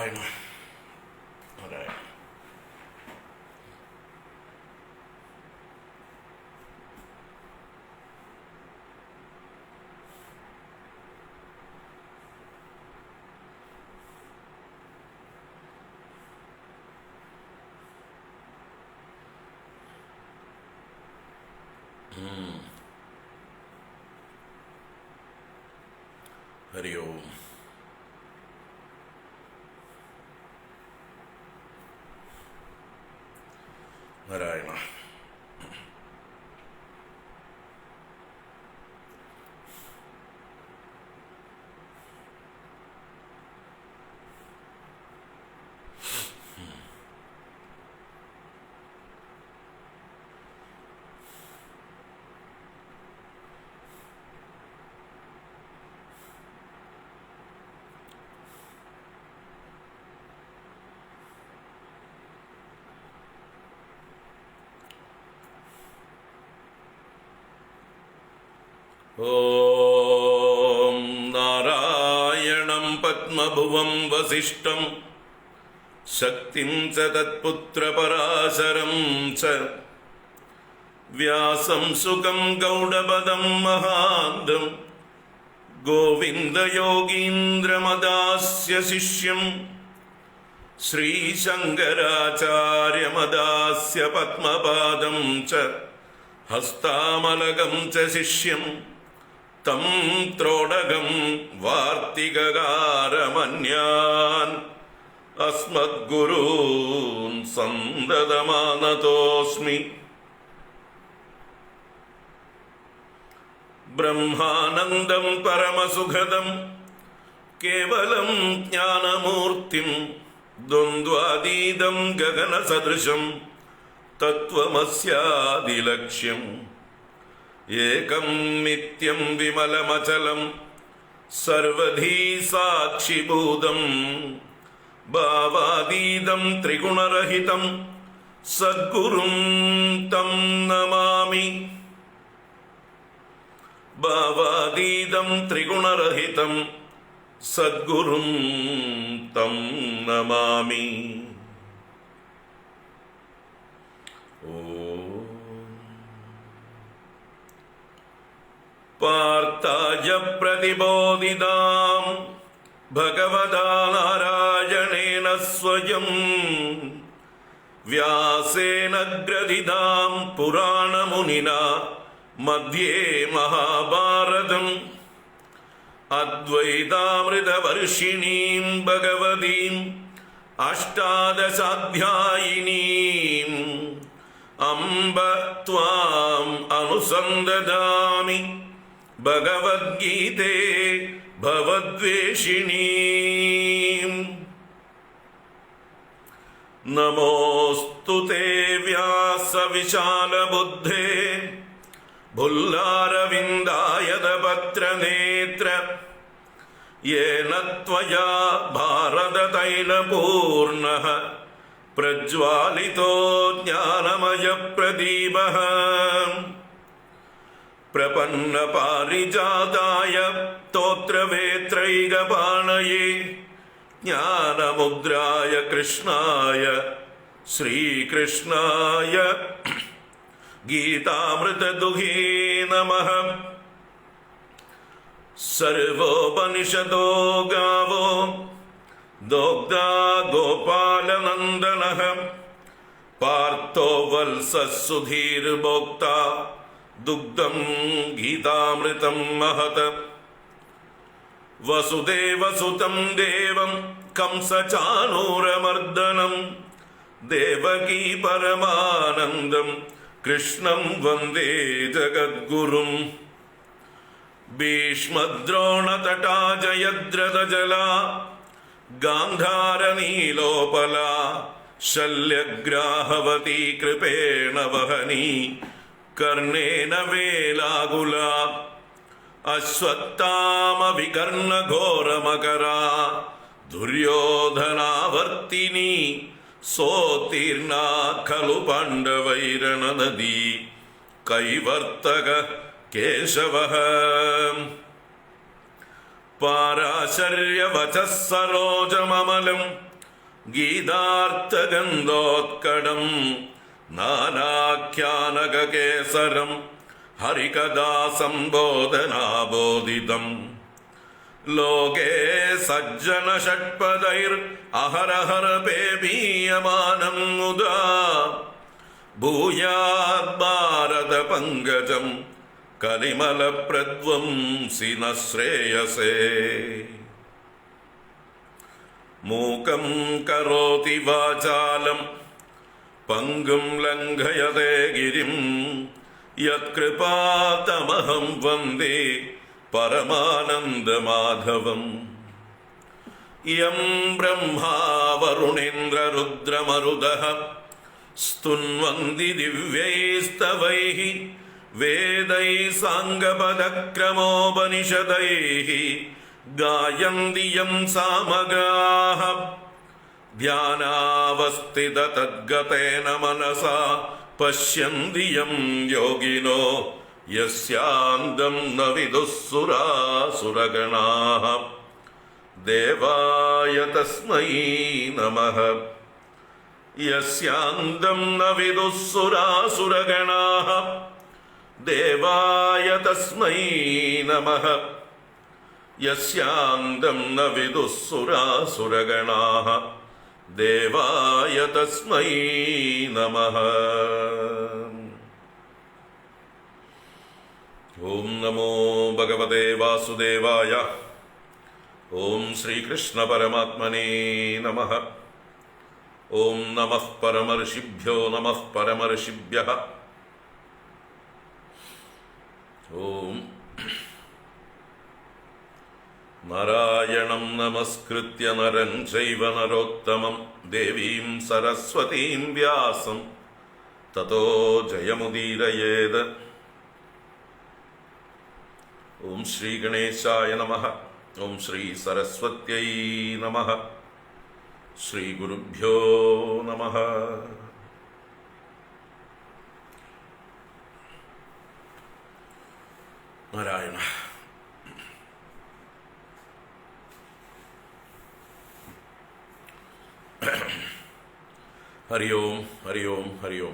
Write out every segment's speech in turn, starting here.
നാരായണ നാരായണ. ഹരി ഓം. നാരായണ. ഓം നാരായണം പത്മഭുവം വസിഷ്ഠം ശക്തിം ച തത്പുത്രപരാശരം ച വ്യാസം സുഖം ഗൗഡപദം മഹാന്തം ഗോവിന്ദയോഗീന്ദ്രമദാസ്യ ശിഷ്യം ശ്രീശങ്കരാചാര്യമദാസ്യ പത്മപാദം ച ഹസ്താമലകം ച ശിഷ്യം തം ത്രോടകം വാർത്തികകാരമന്യാൻ അസ്മദ്ഗുരൂൻ സന്തതമാനതോസ്മി. ബ്രഹ്മാനന്ദം പരമസുഖദം കേവലം ജ്ഞാനമൂർത്തിം ദ്വന്ദ്വാതീതം ഗഗനസദൃശം തത്വമസ്യാദിലക്ഷ്യം ഏകം നിത്യം വിമലമചലം സർവധീ സാക്ഷിഭൂതം ഭാവാതീതം ത്രിഗുണരഹിതം സദ്ഗുരും തം നമാമി. ഭാവാതീതം ത്രിഗുണരഹിതം സദ്ഗുരും തം നമാമി. പാർത്ഥായ പ്രതിബോധിതാം ഭഗവതാ നാരായണേന സ്വയം വ്യാസേന ഗ്രഥിതാം പുരാണമുനിനാ മധ്യേ മഹാഭാരതം അദ്വൈതാമൃതവർഷിണീം ഭഗവതീം അഷ്ടാദശാധ്യായിനീം അംബ ത്വാം അനുസന്ദദാമി ഭഗവദ്ഗീതേ ഭവദ്വേഷിണീം. നമോസ്തു തേ വ്യാസവിശാലബുദ്ധേ ഭുല്ലാരവിന്ദായതപത്രനേത്ര യേന ത്വയാ ഭാരതതൈലപൂർണഃ പ്രജ്വാലിതോ ജ്ഞാനമയപ്രദീപഃ. പ്രപന്നപാരിജാതായ സ്തോത്രവേത്രൈകപാണയേ ജ്ഞാനമുദ്രായ കൃഷ്ണായ ശ്രീകൃഷ്ണായ ഗീതാമൃതദുഹേ നമഃ. സർവോപനിഷദോ ഗാവോ ദോഗ്ധാ ഗോപാലനന്ദനഃ പാർത്ഥോ വത്സസുധീർഭോക്താ ദുഗ്ധം ഗീതാമൃതം മഹത്. വസുദേവസുതം ദേവം കംസചാണൂരമർദ്ദനം ദേവകീ പരമാനന്ദം കൃഷ്ണം വന്ദേ ജഗദ്ഗുരും. ഭീഷ്മദ്രോണതടാ ജയദ്രഥജലാ ഗാന്ധാരനീലോപലാ ശല്യഗ്രാഹവതി കൃപേണ വഹനി കർണേന വേലാകുലാ അശ്വത്ഥാമ വികർണഘോരമകരാ ദുര്യോധനാവർത്തിനി സോത്തീർണാ ഖലു പാണ്ഡവൈരണനദീ കൈവർത്തക കേശവഃ. പാരാശര്യവചഃ സരോജമമലം ഗീതാർത്ഥഗന്ധോത്കടം നാനാഖ്യാനകേസരം ഹരികഥാ സംബോധനാബോധിതം ലോകേ സജ്ജന ഷഡ്പദൈർ അഹരഹര പേപീയമാനം മുദാ ഭൂയാത് ഭാരത പങ്കജം കലിമല പ്രധ്വംസിന ശ്രേയസേ മൂകം കരോതി വാചാലം പങ്കും ലംഘയതേ ഗിരിം യത്കൃപാതമഹം വന്ദേ പരമാനന്ദമാധവം യം ബ്രഹ്മാ വരുണേന്ദ്രരുദ്രമരുദഃ സ്തുന്വന്തി ദിവ്യൈസ്തവൈഃ വേദൈഃ സാംഗപദക്രമോപനിഷദൈഃ ഗായന്തി യം സാമഗാഃ ധ്യാനാവസ്ഥിത തദ്ഗതേന മനസാ പശ്യന്തി യം യോഗിനോ യസ്യാന്തം ന വിദുഃ സുരാസുരഗണാഃ ദേവായ തസ്മൈ നമഃ യസ്യാന്തം ന വിദുഃ സുരാസുരഗണാഃ ദേവായ തസ്മൈ നമഃ യസ്യാന്തം ന വിദുഃ സുരാസുരഗണാഃ ദേവായ തസ്മൈ നമഃ. ഓം നമോ ഭഗവതേ വാസുദേവായ. ഓം ശ്രീകൃഷ്ണ പരമാത്മനേ നമഃ. ഓം നമഃ പരമർഷിഭ്യോ നമഃ പരമർഷിഭ്യഃ. ഓം നാരായണം നമസ്കൃത്യ നരം ചൈവ നരോത്തമം ദേവീം സരസ്വതീം വ്യാസം തതോ ജയമുദീരയേത്. ഓം ശ്രീ ഗണേശായ നമഃ. ഓം ശ്രീ സരസ്വത്यै നമഃ. ശ്രീ ഗുരുഭ്യോ നമഃ. നാരായണ. ഹരി ഓം ഹരി ഓം ഹരി ഓം.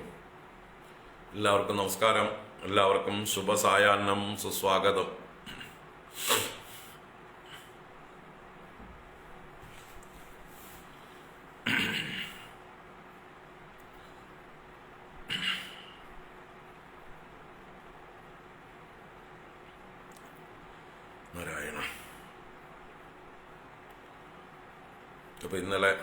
എല്ലാവർക്കും നമസ്കാരം. എല്ലാവർക്കും ശുഭസായാഹ്നം, സുസ്വാഗതം. നാരായണ. അപ്പൊ ഇന്നലെ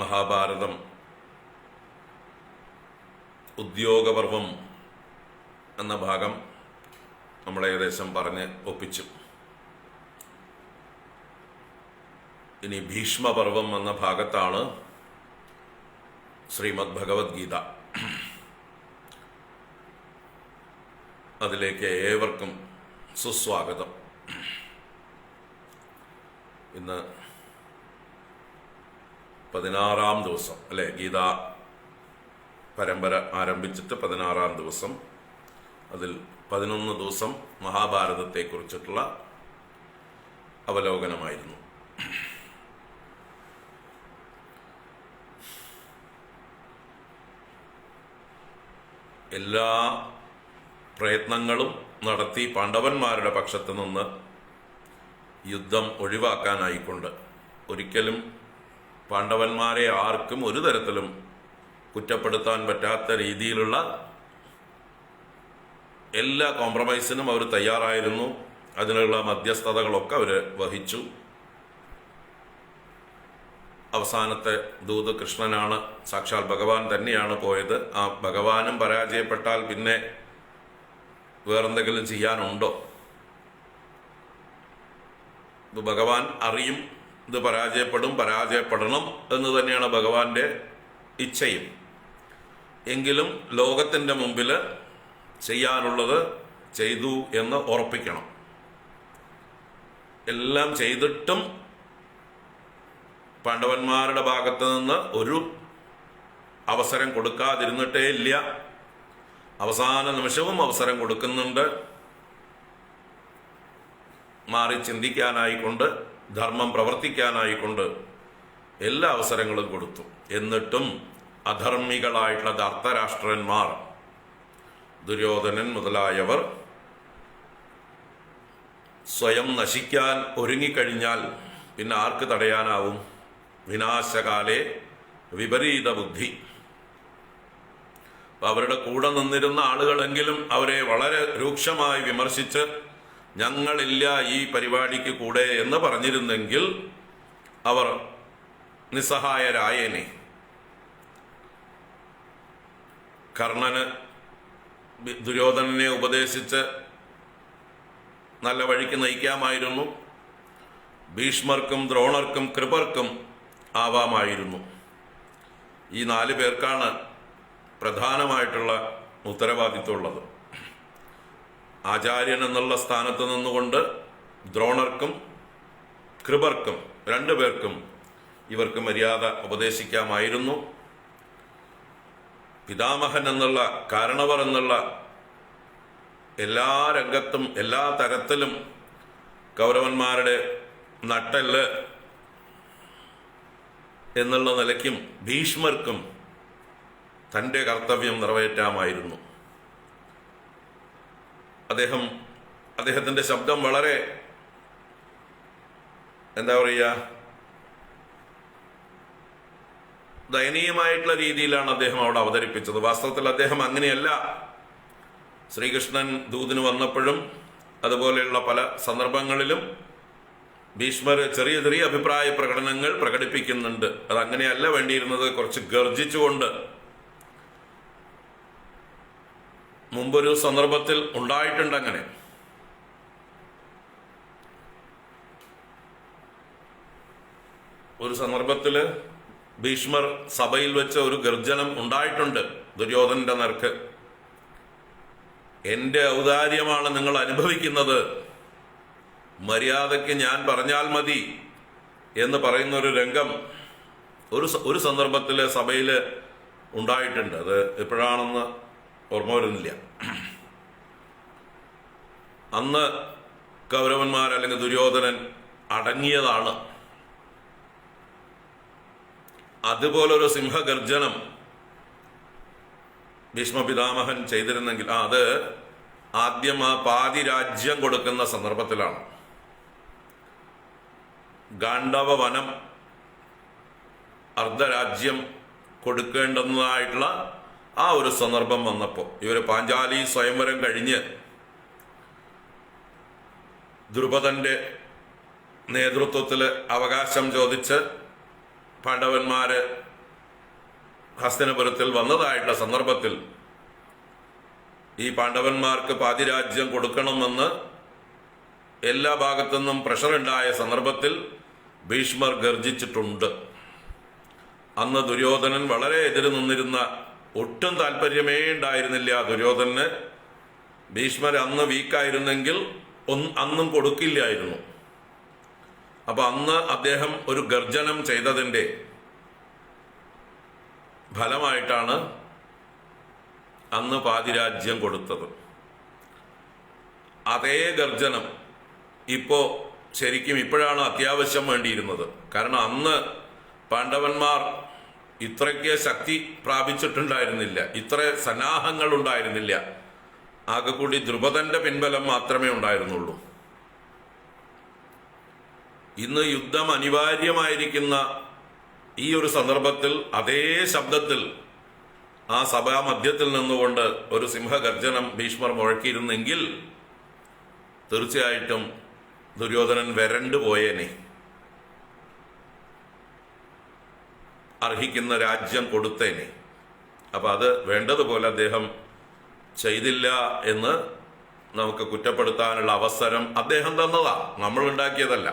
മഹാഭാരതം ഉദ്യോഗപർവം എന്ന ഭാഗം നമ്മൾ ഏകദേശം പറഞ്ഞ് ഒപ്പിച്ചു. ഇനി ഭീഷ്മപർവം എന്ന ഭാഗത്താണ് ശ്രീമദ് ഭഗവത്ഗീത. അതിലേക്ക് ഏവർക്കും സുസ്വാഗതം. ഇന്ന് 16-ാം ദിവസം അല്ലെ, ഗീതാ പരമ്പര ആരംഭിച്ചിട്ട് 16-ാം ദിവസം. അതിൽ 11 ദിവസം മഹാഭാരതത്തെക്കുറിച്ചിട്ടുള്ള അവലോകനമായിരുന്നു. എല്ലാ പ്രയത്നങ്ങളും നടത്തി പാണ്ഡവന്മാരുടെ പക്ഷത്തു നിന്ന് യുദ്ധം ഒഴിവാക്കാനായിക്കൊണ്ട് ഒരിക്കലും പാണ്ഡവന്മാരെ ആർക്കും ഒരു തരത്തിലും കുറ്റപ്പെടുത്താൻ പറ്റാത്ത രീതിയിലുള്ള എല്ലാ കോംപ്രമൈസിനും അവർ തയ്യാറായിരുന്നു. അതിനുള്ള മധ്യസ്ഥതകളൊക്കെ അവർ വഹിച്ചു. അവസാനത്തെ ദൂത് കൃഷ്ണനാണ്, സാക്ഷാൽ ഭഗവാൻ തന്നെയാണ് പോയത്. ആ ഭഗവാനും പരാജയപ്പെട്ടാൽ പിന്നെ വേറെന്തെങ്കിലും ചെയ്യാനുണ്ടോ? ഇത് ഭഗവാൻ അറിയും, ഇത് പരാജയപ്പെടണം എന്ന് തന്നെയാണ് ഭഗവാന്റെ ഇച്ഛയും. എങ്കിലും ലോകത്തിൻ്റെ മുമ്പിൽ ചെയ്യാനുള്ളത് ചെയ്തു എന്ന് ഉറപ്പിക്കണം. എല്ലാം ചെയ്തിട്ടും പാണ്ഡവന്മാരുടെ ഭാഗത്ത് നിന്ന് ഒരു അവസരം കൊടുക്കാതിരുന്നിട്ടേ ഇല്ല. അവസാന നിമിഷവും അവസരം കൊടുക്കുന്നുണ്ട്. മാറി ചിന്തിക്കാനായിക്കൊണ്ട് ധർമ്മം പ്രവർത്തിക്കാനായിക്കൊണ്ട് എല്ലാ അവസരങ്ങളും കൊടുത്തു. എന്നിട്ടും അധർമ്മികളായിട്ടുള്ള ധർത്തരാഷ്ട്രന്മാർ, ദുര്യോധനൻ മുതലായവർ സ്വയം നശിക്കാൻ ഒരുങ്ങിക്കഴിഞ്ഞാൽ പിന്നെ ആർക്ക് തടയാനാവും? വിനാശകാലേ വിപരീത ബുദ്ധി. അവരുടെ കൂടെ നിന്നിരുന്ന ആളുകളെങ്കിലും അവരെ വളരെ രൂക്ഷമായി വിമർശിച്ച് ഞങ്ങളില്ല ഈ പരിപാടിക്ക് കൂടെ എന്ന് പറഞ്ഞിരുന്നെങ്കിൽ അവർ നിസ്സഹായരായേനെ. കർണന് ദുര്യോധനനെ ഉപദേശിച്ച് നല്ല വഴിക്ക് നയിക്കാമായിരുന്നു. ഭീഷ്മർക്കും ദ്രോണർക്കും കൃപർക്കും ആവാമായിരുന്നു. ഈ 4 പേർക്കാണ് പ്രധാനമായിട്ടുള്ള ഉത്തരവാദിത്വമുള്ളത്. ആചാര്യൻ എന്നുള്ള സ്ഥാനത്ത് നിന്നുകൊണ്ട് ദ്രോണർക്കും കൃപർക്കും 2 പേർക്കും ഇവർക്ക് മര്യാദ ഉപദേശിക്കാമായിരുന്നു. പിതാമഹൻ എന്നുള്ള, കാരണവർ എന്നുള്ള എല്ലാ രംഗത്തും എല്ലാ തരത്തിലും കൗരവന്മാരുടെ നട്ടെല്ല് എന്നുള്ള നിലയ്ക്കും ഭീഷ്മർക്കും തൻ്റെ കർത്തവ്യം നിറവേറ്റാമായിരുന്നു. അദ്ദേഹത്തിൻ്റെ ശബ്ദം വളരെ എന്താ പറയുക, ദയനീയമായിട്ടുള്ള രീതിയിലാണ് അദ്ദേഹം അവിടെ അവതരിപ്പിച്ചത്. വാസ്തവത്തിൽ അദ്ദേഹം അങ്ങനെയല്ല. ശ്രീകൃഷ്ണൻ ദൂതിന് വന്നപ്പോഴും അതുപോലെയുള്ള പല സന്ദർഭങ്ങളിലും ഭീഷ്മർ ചെറിയ ചെറിയ അഭിപ്രായ പ്രകടനങ്ങൾ പ്രകടിപ്പിക്കുന്നുണ്ട്. അതങ്ങനെയല്ല വേണ്ടിയിരുന്നത്. കുറച്ച് ഗർജിച്ചുകൊണ്ട് മുമ്പൊരു സന്ദർഭത്തിൽ ഉണ്ടായിട്ടുണ്ട്. അങ്ങനെ ഒരു സന്ദർഭത്തിൽ ഭീഷ്മർ സഭയിൽ വെച്ച് ഒരു ഗർജനം ഉണ്ടായിട്ടുണ്ട് ദുര്യോധനന്റെ നേർക്ക്. എൻ്റെ ഔദാര്യമാണ് നിങ്ങൾ അനുഭവിക്കുന്നത്, മര്യാദയ്ക്ക് ഞാൻ പറഞ്ഞാൽ മതി എന്ന് പറയുന്ന ഒരു രംഗം ഒരു സന്ദർഭത്തിൽ സഭയിൽ ഉണ്ടായിട്ടുണ്ട്. അത് എപ്പോഴാണെന്ന് ഓർമ്മ വരുന്നില്ല. അന്ന് കൗരവന്മാർ അല്ലെങ്കിൽ ദുര്യോധനൻ അടങ്ങിയതാണ്. അതുപോലൊരു സിംഹഗർജനം ഭീഷ്മപിതാമഹൻ ചെയ്തിരുന്നെങ്കിൽ, അത് ആദ്യം ആ പാതി രാജ്യം കൊടുക്കുന്ന സന്ദർഭത്തിലാണ്. ഗാണ്ഡവ വനം അർദ്ധരാജ്യം കൊടുക്കേണ്ടുന്നതായിട്ടുള്ള ആ ഒരു സന്ദർഭം വന്നപ്പോൾ ഇവര് പാഞ്ചാലി സ്വയംവരം കഴിഞ്ഞ് ദ്രുപദന്റെ നേതൃത്വത്തിൽ അവകാശം ചോദിച്ച് പാണ്ഡവന്മാര് ഹസ്തിനപുരത്തിൽ വന്നതായിട്ടുള്ള സന്ദർഭത്തിൽ ഈ പാണ്ഡവന്മാർക്ക് പാതിരാജ്യം കൊടുക്കണമെന്ന് എല്ലാ ഭാഗത്തുനിന്നും പ്രഷർ ഉണ്ടായ സന്ദർഭത്തിൽ ഭീഷ്മർ ഗർജിച്ചിട്ടുണ്ട്. അന്ന് ദുര്യോധനൻ വളരെ എതിര് നിന്നിരുന്ന, ഒട്ടും താല്പര്യമേ ഉണ്ടായിരുന്നില്ല ദുര്യോധനന്. ഭീഷ്മർ അന്ന് വീക്കായിരുന്നെങ്കിൽ അന്നും കൊടുക്കില്ലായിരുന്നു. അപ്പൊ അന്ന് അദ്ദേഹം ഒരു ഗർജനം ചെയ്തതിൻ്റെ ഫലമായിട്ടാണ് അന്ന് പാതിരാജ്യം കൊടുത്തത്. അതേ ഗർജനം ശരിക്കും ഇപ്പോഴാണ് അത്യാവശ്യം വേണ്ടിയിരുന്നത്. കാരണം അന്ന് പാണ്ഡവന്മാർ ഇത്രയ്ക്ക് ശക്തി പ്രാപിച്ചിട്ടുണ്ടായിരുന്നില്ല, ഇത്ര സന്നാഹങ്ങൾ ഉണ്ടായിരുന്നില്ല. ആകെ കൂടി ദ്രുപദന്റെ പിൻബലം മാത്രമേ ഉണ്ടായിരുന്നുള്ളൂ. ഇന്ന് യുദ്ധം അനിവാര്യമായിരിക്കുന്ന ഈ ഒരു സന്ദർഭത്തിൽ അതേ ശബ്ദത്തിൽ ആ സഭാമധ്യത്തിൽ നിന്നുകൊണ്ട് ഒരു സിംഹഗർജനം ഭീഷ്മർ മുഴക്കിയിരുന്നെങ്കിൽ തീർച്ചയായിട്ടും ദുര്യോധനൻ വരണ്ടു പോയേനെ. അർഹിക്കുന്ന രാജ്യം കൊടുത്തേനെ. അപ്പൊ അത് വേണ്ടതുപോലെ അദ്ദേഹം ചെയ്തില്ല എന്ന് നമുക്ക് കുറ്റപ്പെടുത്താനുള്ള അവസരം അദ്ദേഹം തന്നതാ, നമ്മൾ ഉണ്ടാക്കിയതല്ല.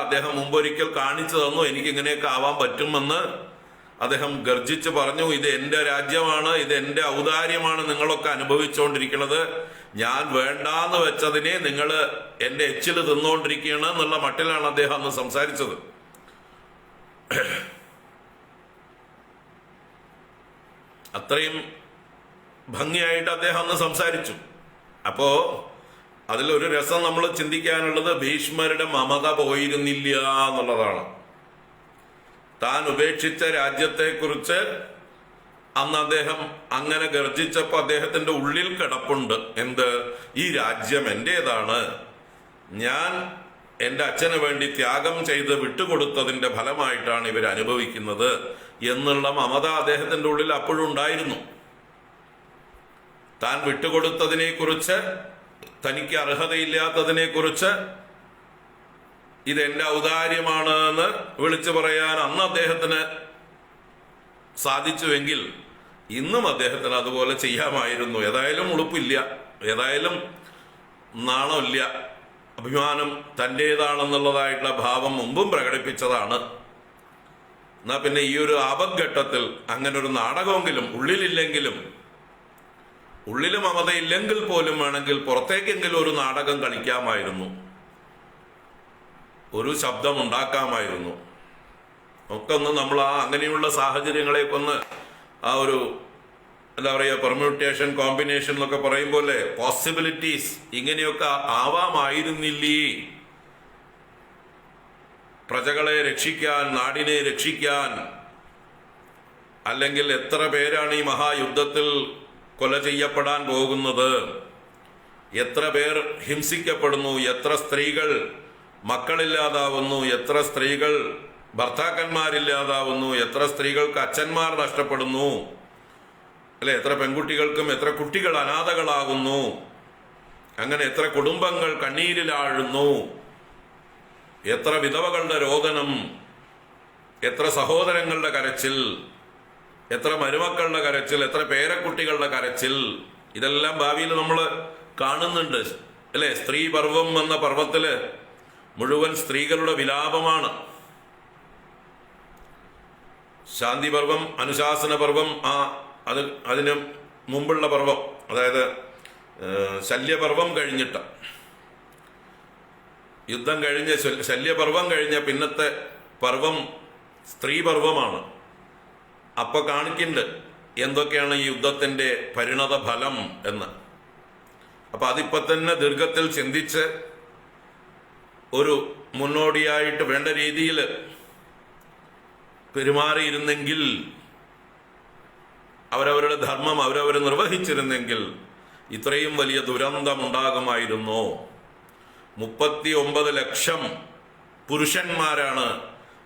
അദ്ദേഹം മുമ്പൊരിക്കൽ കാണിച്ചു തന്നു, എനിക്കിങ്ങനെയൊക്കെ ആവാൻ പറ്റുമെന്ന് അദ്ദേഹം ഗർജിച്ച് പറഞ്ഞു. ഇത് എൻ്റെ രാജ്യമാണ്, ഇത് എൻ്റെ ഔദാര്യമാണ് നിങ്ങളൊക്കെ അനുഭവിച്ചുകൊണ്ടിരിക്കുന്നത്. ഞാൻ വേണ്ടാന്ന് വെച്ചതിനെ നിങ്ങൾ എൻ്റെ എച്ചിൽ തിന്നുകൊണ്ടിരിക്കുകയാണ് എന്നുള്ള മട്ടിലാണ് അദ്ദേഹം അന്ന് സംസാരിച്ചത്. അത്രയും ഭംഗിയായിട്ട് അദ്ദേഹം അന്ന് സംസാരിച്ചു. അപ്പോ അതിലൊരു രസം നമ്മൾ ചിന്തിക്കാനുള്ളത് ഭീഷ്മരുടെ മമത പോയിരുന്നില്ല എന്നുള്ളതാണ്. താൻ ഉപേക്ഷിച്ച രാജ്യത്തെക്കുറിച്ച് അന്ന് അദ്ദേഹം അങ്ങനെ ഗർജിച്ചപ്പോൾ അദ്ദേഹത്തിന്റെ ഉള്ളിൽ കിടപ്പുണ്ട് എന്ത്, ഈ രാജ്യം എന്റേതാണ്, ഞാൻ എൻ്റെ അച്ഛന് വേണ്ടി ത്യാഗം ചെയ്ത് വിട്ടുകൊടുത്തതിന്റെ ഫലമായിട്ടാണ് ഇവർ അനുഭവിക്കുന്നത് എന്നുള്ള മമത അദ്ദേഹത്തിന്റെ ഉള്ളിൽ അപ്പോഴും ഉണ്ടായിരുന്നു. താൻ വിട്ടുകൊടുത്തതിനെ കുറിച്ച്, തനിക്ക് അർഹതയില്ലാത്തതിനെ കുറിച്ച് ഇതെന്റെ ഔദാര്യമാണ് എന്ന് വിളിച്ചു പറയാൻ അന്ന് അദ്ദേഹത്തിന് സാധിച്ചുവെങ്കിൽ ഇന്നും അദ്ദേഹത്തിന് അതുപോലെ ചെയ്യാമായിരുന്നു. ഏതായാലും ഉളുപ്പില്ല, ഏതായാലും നാണമില്ല, അഭിമാനം തൻ്റേതാണെന്നുള്ളതായിട്ടുള്ള ഭാവം മുമ്പും പ്രകടിപ്പിച്ചതാണ്. എന്നാ പിന്നെ ഈ ഒരു ആപദ്ഘട്ടത്തിൽ അങ്ങനെ ഒരു നാടകമെങ്കിലും ഉള്ളിലില്ലെങ്കിലും, ഉള്ളിൽ മമതയില്ലെങ്കിൽ പോലും വേണമെങ്കിൽ പുറത്തേക്കെങ്കിലും ഒരു നാടകം കളിക്കാമായിരുന്നു, ഒരു ശബ്ദം ഉണ്ടാക്കാമായിരുന്നു. ഒക്കെ ഒന്ന് നമ്മൾ അങ്ങനെയുള്ള സാഹചര്യങ്ങളെയൊക്കെ ഒന്ന് ആ ഒരു എന്താ പറയുക, പെർമ്യൂട്ടേഷൻ കോമ്പിനേഷൻ എന്നൊക്കെ പറയും പോലെ പോസിബിലിറ്റീസ് ഇങ്ങനെയൊക്കെ ആവാമായിരുന്നില്ലേ? പ്രജകളെ രക്ഷിക്കാൻ, നാടിനെ രക്ഷിക്കാൻ. അല്ലെങ്കിൽ എത്ര പേരാണ് ഈ മഹായുദ്ധത്തിൽ കൊല ചെയ്യപ്പെടാൻ പോകുന്നത്, എത്ര പേർ ഹിംസിക്കപ്പെടുന്നു, എത്ര സ്ത്രീകൾ മക്കളില്ലാതാവുന്നു, എത്ര സ്ത്രീകൾ ഭർത്താക്കന്മാരില്ലാതാവുന്നു, എത്ര സ്ത്രീകൾക്ക് അച്ഛന്മാർ നഷ്ടപ്പെടുന്നു, അല്ലെ, എത്ര പെൺകുട്ടികൾക്കും എത്ര കുട്ടികൾ അനാഥകളാകുന്നു, അങ്ങനെ എത്ര കുടുംബങ്ങൾ കണ്ണീരിലാഴുന്നു, എത്ര വിധവകളുടെ രോദനം, എത്ര സഹോദരങ്ങളുടെ കരച്ചിൽ, എത്ര മരുമക്കളുടെ കരച്ചിൽ, എത്ര പേരക്കുട്ടികളുടെ കരച്ചിൽ. ഇതെല്ലാം ഭാവിയിൽ നമ്മൾ കാണുന്നുണ്ട്, അല്ലെ. സ്ത്രീ പർവം എന്ന പർവത്തില് മുഴുവൻ സ്ത്രീകളുടെ വിലാപമാണ്. ശാന്തി പർവം, അനുശാസന പർവം, അതിന് മുമ്പുള്ള പർവം, അതായത് ശല്യപർവം കഴിഞ്ഞിട്ട്, യുദ്ധം കഴിഞ്ഞ ശല്യപർവം കഴിഞ്ഞ പിന്നത്തെ പർവം സ്ത്രീ പർവമാണ്. അപ്പൊ കാണിക്കുന്നുണ്ട് എന്തൊക്കെയാണ് ഈ യുദ്ധത്തിന്റെ പരിണത ഫലം എന്ന്. അപ്പൊ അതിപ്പോ തന്നെ ദീർഘത്തിൽ ചിന്തിച്ച് ഒരു മുന്നോടിയായിട്ട് വേണ്ട രീതിയിൽ പെരുമാറിയിരുന്നെങ്കിൽ, അവരവരുടെ ധർമ്മം അവരവർ നിർവഹിച്ചിരുന്നെങ്കിൽ ഇത്രയും വലിയ ദുരന്തം ഉണ്ടാകുമായിരുന്നോ? 39 ലക്ഷം പുരുഷന്മാരാണ്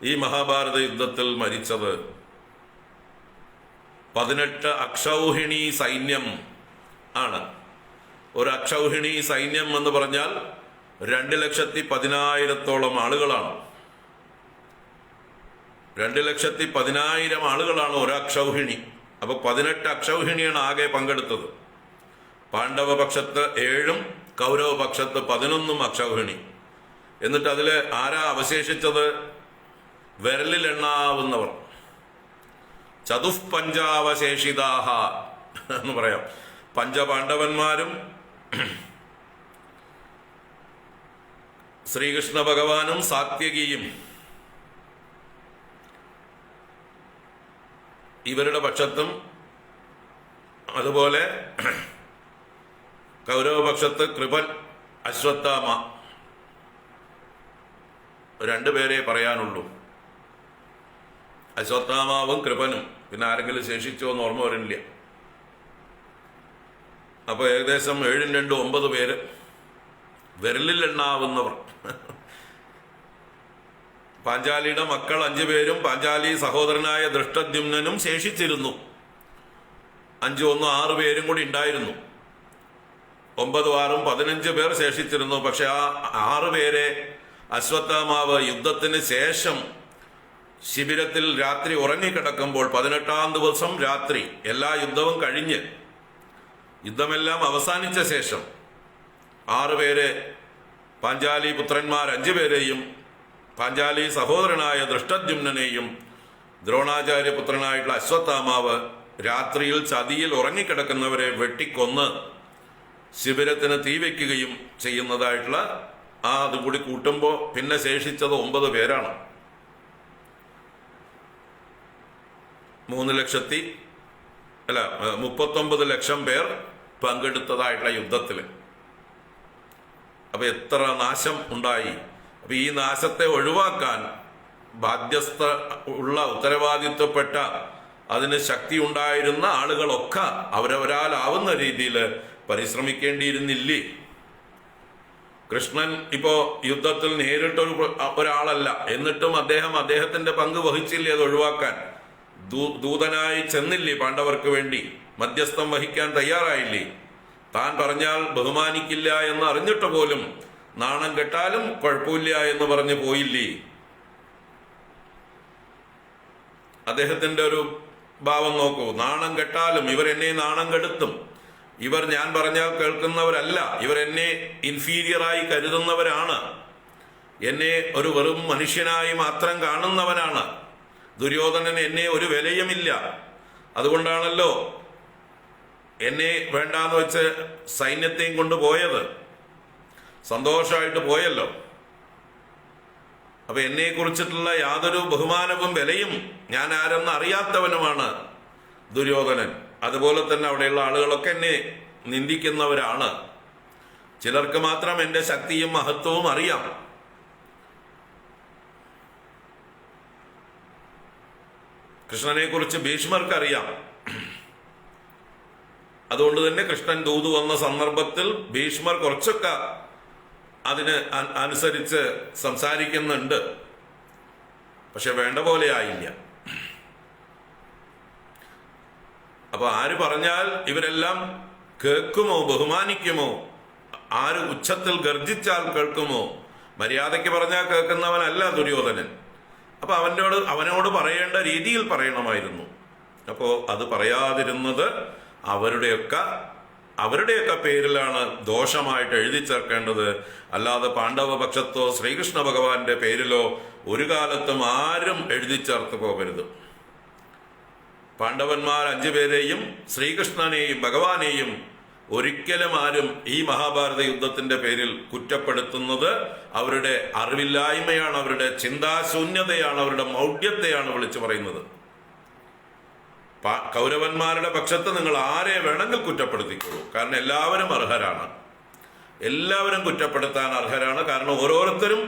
ഈ മഹാഭാരത യുദ്ധത്തിൽ മരിച്ചത്. 18 അക്ഷൗഹിണി സൈന്യം ആണ്. ഒരു അക്ഷൗഹിണി സൈന്യം എന്ന് പറഞ്ഞാൽ 2,10,000 ആളുകളാണ്. 2,10,000 ആളുകളാണ് ഒരു അക്ഷൗഹിണി. അപ്പൊ 18 അക്ഷൗഹിണിയാണ് ആകെ പങ്കെടുത്തത്. പാണ്ഡവ പക്ഷത്ത് 7, കൗരവ പക്ഷത്ത് 11 അക്ഷൗഹിണി. എന്നിട്ട് അതില് ആരാ അവശേഷിച്ചത്? വിരലിലെണ്ണാവുന്നവർ. ചതുഷ്പഞ്ചാവശേഷിതാഹ എന്ന് പറയാം. പഞ്ചപാണ്ഡവന്മാരും ശ്രീകൃഷ്ണ ഭഗവാനും സാത്യകിയും ഇവരുടെ പക്ഷത്തും, അതുപോലെ കൗരവപക്ഷത്ത് കൃപൻ, അശ്വത്ഥാമ, 2 പേരെ പറയാനുള്ളൂ. അശ്വത്ഥാമാവും കൃപനും. പിന്നെ ആരെങ്കിലും ശേഷിച്ചോ എന്ന് ഓർമ്മ വരുന്നില്ല. അപ്പൊ ഏകദേശം 7 × 2 9 പേര്, വിരലിൽ എണ്ണാവുന്നവർ. പാഞ്ചാലിയുടെ മക്കൾ 5 പേരും പാഞ്ചാലി സഹോദരനായ ദൃഷ്ടദ്യുമ്നനും ശേഷിച്ചിരുന്നു. 5 1 6 പേരും കൂടി ഉണ്ടായിരുന്നു. 9 6 15 പേർ ശേഷിച്ചിരുന്നു. പക്ഷെ ആ 6 പേരെ അശ്വത്ഥാമാവ് യുദ്ധത്തിന് ശേഷം ശിബിരത്തിൽ രാത്രി ഉറങ്ങിക്കിടക്കുമ്പോൾ 18-ാം ദിവസം രാത്രി, എല്ലാ യുദ്ധവും കഴിഞ്ഞ് യുദ്ധമെല്ലാം അവസാനിച്ച ശേഷം 6 പേരെ, പാഞ്ചാലി പുത്രന്മാർ 5 പേരെയും പാഞ്ചാലി സഹോദരനായ ദൃഷ്ടദ്യുമ്നനെയും ദ്രോണാചാര്യ പുത്രനായിട്ടുള്ള അശ്വത്ഥാമാവ് രാത്രിയിൽ ചതിയിൽ ഉറങ്ങിക്കിടക്കുന്നവരെ വെട്ടിക്കൊന്ന് ശിബിരത്തിന് തീ വയ്ക്കുകയും ചെയ്യുന്നതായിട്ടുള്ള അതും കൂടി കൂട്ടുമ്പോൾ പിന്നെ ശേഷിച്ചത് 9 പേരാണ്. 39 ലക്ഷം പേർ പങ്കെടുത്തതായിട്ടുള്ള യുദ്ധത്തിൽ. അപ്പൊ എത്ര നാശം ഉണ്ടായി. അപ്പൊ ഈ നാശത്തെ ഒഴിവാക്കാൻ ബാധ്യസ്ഥ ഉള്ള ഉത്തരവാദിത്വപ്പെട്ട അതിന് ശക്തി ഉണ്ടായിരുന്ന ആളുകളൊക്കെ അവരവരാലാവുന്ന രീതിയിൽ പരിശ്രമിക്കേണ്ടിയിരുന്നില്ലേ? കൃഷ്ണൻ ഇപ്പോ യുദ്ധത്തിൽ നേരിട്ടൊരു ഒരാളല്ല, എന്നിട്ടും അദ്ദേഹത്തിന്റെ പങ്ക് വഹിച്ചില്ലേ അത് ഒഴിവാക്കാൻ? ദൂതനായി ചെന്നില്ലേ പാണ്ഡവർക്ക് വേണ്ടി? മധ്യസ്ഥം വഹിക്കാൻ തയ്യാറായില്ലേ? താൻ പറഞ്ഞാൽ ബഹുമാനിക്കില്ല എന്ന് അറിഞ്ഞിട്ട് പോലും നാണം കെട്ടാലും കുഴപ്പമില്ല എന്ന് പറഞ്ഞു പോയില്ലേ? അദ്ദേഹത്തിന്റെ ഒരു ഭാവം നോക്കൂ. നാണം കെട്ടാലും ഇവരെന്നെ നാണം കെടുത്തും, ഇവർ ഞാൻ പറഞ്ഞാൽ കേൾക്കുന്നവരല്ല, ഇവർ എന്നെ ഇൻഫീരിയറായി കരുതുന്നവരാണ്, എന്നെ ഒരു വെറും മനുഷ്യനായി മാത്രം കാണുന്നവനാണ്. ദുര്യോധനൻ എന്നെ ഒരു വിലയുമില്ല. അതുകൊണ്ടാണല്ലോ എന്നെ വേണ്ടാന്ന് വെച്ച് സൈന്യത്തെയും കൊണ്ടുപോയത്. സന്തോഷമായിട്ട് പോയല്ലോ. അപ്പൊ എന്നെ കുറിച്ചിട്ടുള്ള യാതൊരു ബഹുമാനവും വിലയും ഞാൻ ആരെന്ന് അറിയാത്തവനുമാണ് ദുര്യോധനൻ. അതുപോലെ തന്നെ അവിടെയുള്ള ആളുകളൊക്കെ എന്നെ നിന്ദിക്കുന്നവരാണ്. ചിലർക്ക് മാത്രം എന്റെ ശക്തിയും മഹത്വവും അറിയാം. കൃഷ്ണനെ കുറിച്ച് ഭീഷ്മർക്കറിയാം. അതുകൊണ്ട് തന്നെ കൃഷ്ണൻ ദൂത് വന്ന സന്ദർഭത്തിൽ ഭീഷ്മർ കുറച്ചൊക്കെ അതിന് അനുസരിച്ച് സംസാരിക്കുന്നുണ്ട്. പക്ഷെ വേണ്ട പോലെ ആയില്ല. അപ്പൊ ആര് പറഞ്ഞാൽ ഇവരെല്ലാം കേൾക്കുമോ, ബഹുമാനിക്കുമോ? ആര് ഉച്ചത്തിൽ ഗർജിച്ചാൽ കേൾക്കുമോ? മര്യാദയ്ക്ക് പറഞ്ഞാൽ കേൾക്കുന്നവനല്ല ദുര്യോധനൻ. അപ്പൊ അവനോട് പറയേണ്ട രീതിയിൽ പറയണമായിരുന്നു. അപ്പോ അത് പറയാതിരുന്നത് അവരുടെയൊക്കെ പേരിലാണ് ദോഷമായിട്ട് എഴുതി ചേർക്കേണ്ടത്. അല്ലാതെ പാണ്ഡവ പക്ഷത്തോ ശ്രീകൃഷ്ണ ഭഗവാന്റെ പേരിലോ ഒരു കാലത്തും ആരും എഴുതി ചേർത്ത് പോകരുത്. പാണ്ഡവന്മാർ 5 പേരെയും ശ്രീകൃഷ്ണനെയും ഭഗവാനെയും ഒരിക്കലും ആരും ഈ മഹാഭാരത യുദ്ധത്തിന്റെ പേരിൽ കുറ്റപ്പെടുത്തുന്നത് അവരുടെ അറിവില്ലായ്മയാണ്, അവരുടെ ചിന്താശൂന്യതയാണ്, അവരുടെ മൗഢ്യത്തെയാണ് വിളിച്ചു പറയുന്നത്. കൗരവന്മാരുടെ പക്ഷത്ത് നിങ്ങൾ ആരെ വേണമെങ്കിൽ കുറ്റപ്പെടുത്തിക്കോളൂ. കാരണം എല്ലാവരും അർഹരാണ്, എല്ലാവരും കുറ്റപ്പെടുത്താൻ അർഹരാണ്. കാരണം ഓരോരുത്തരും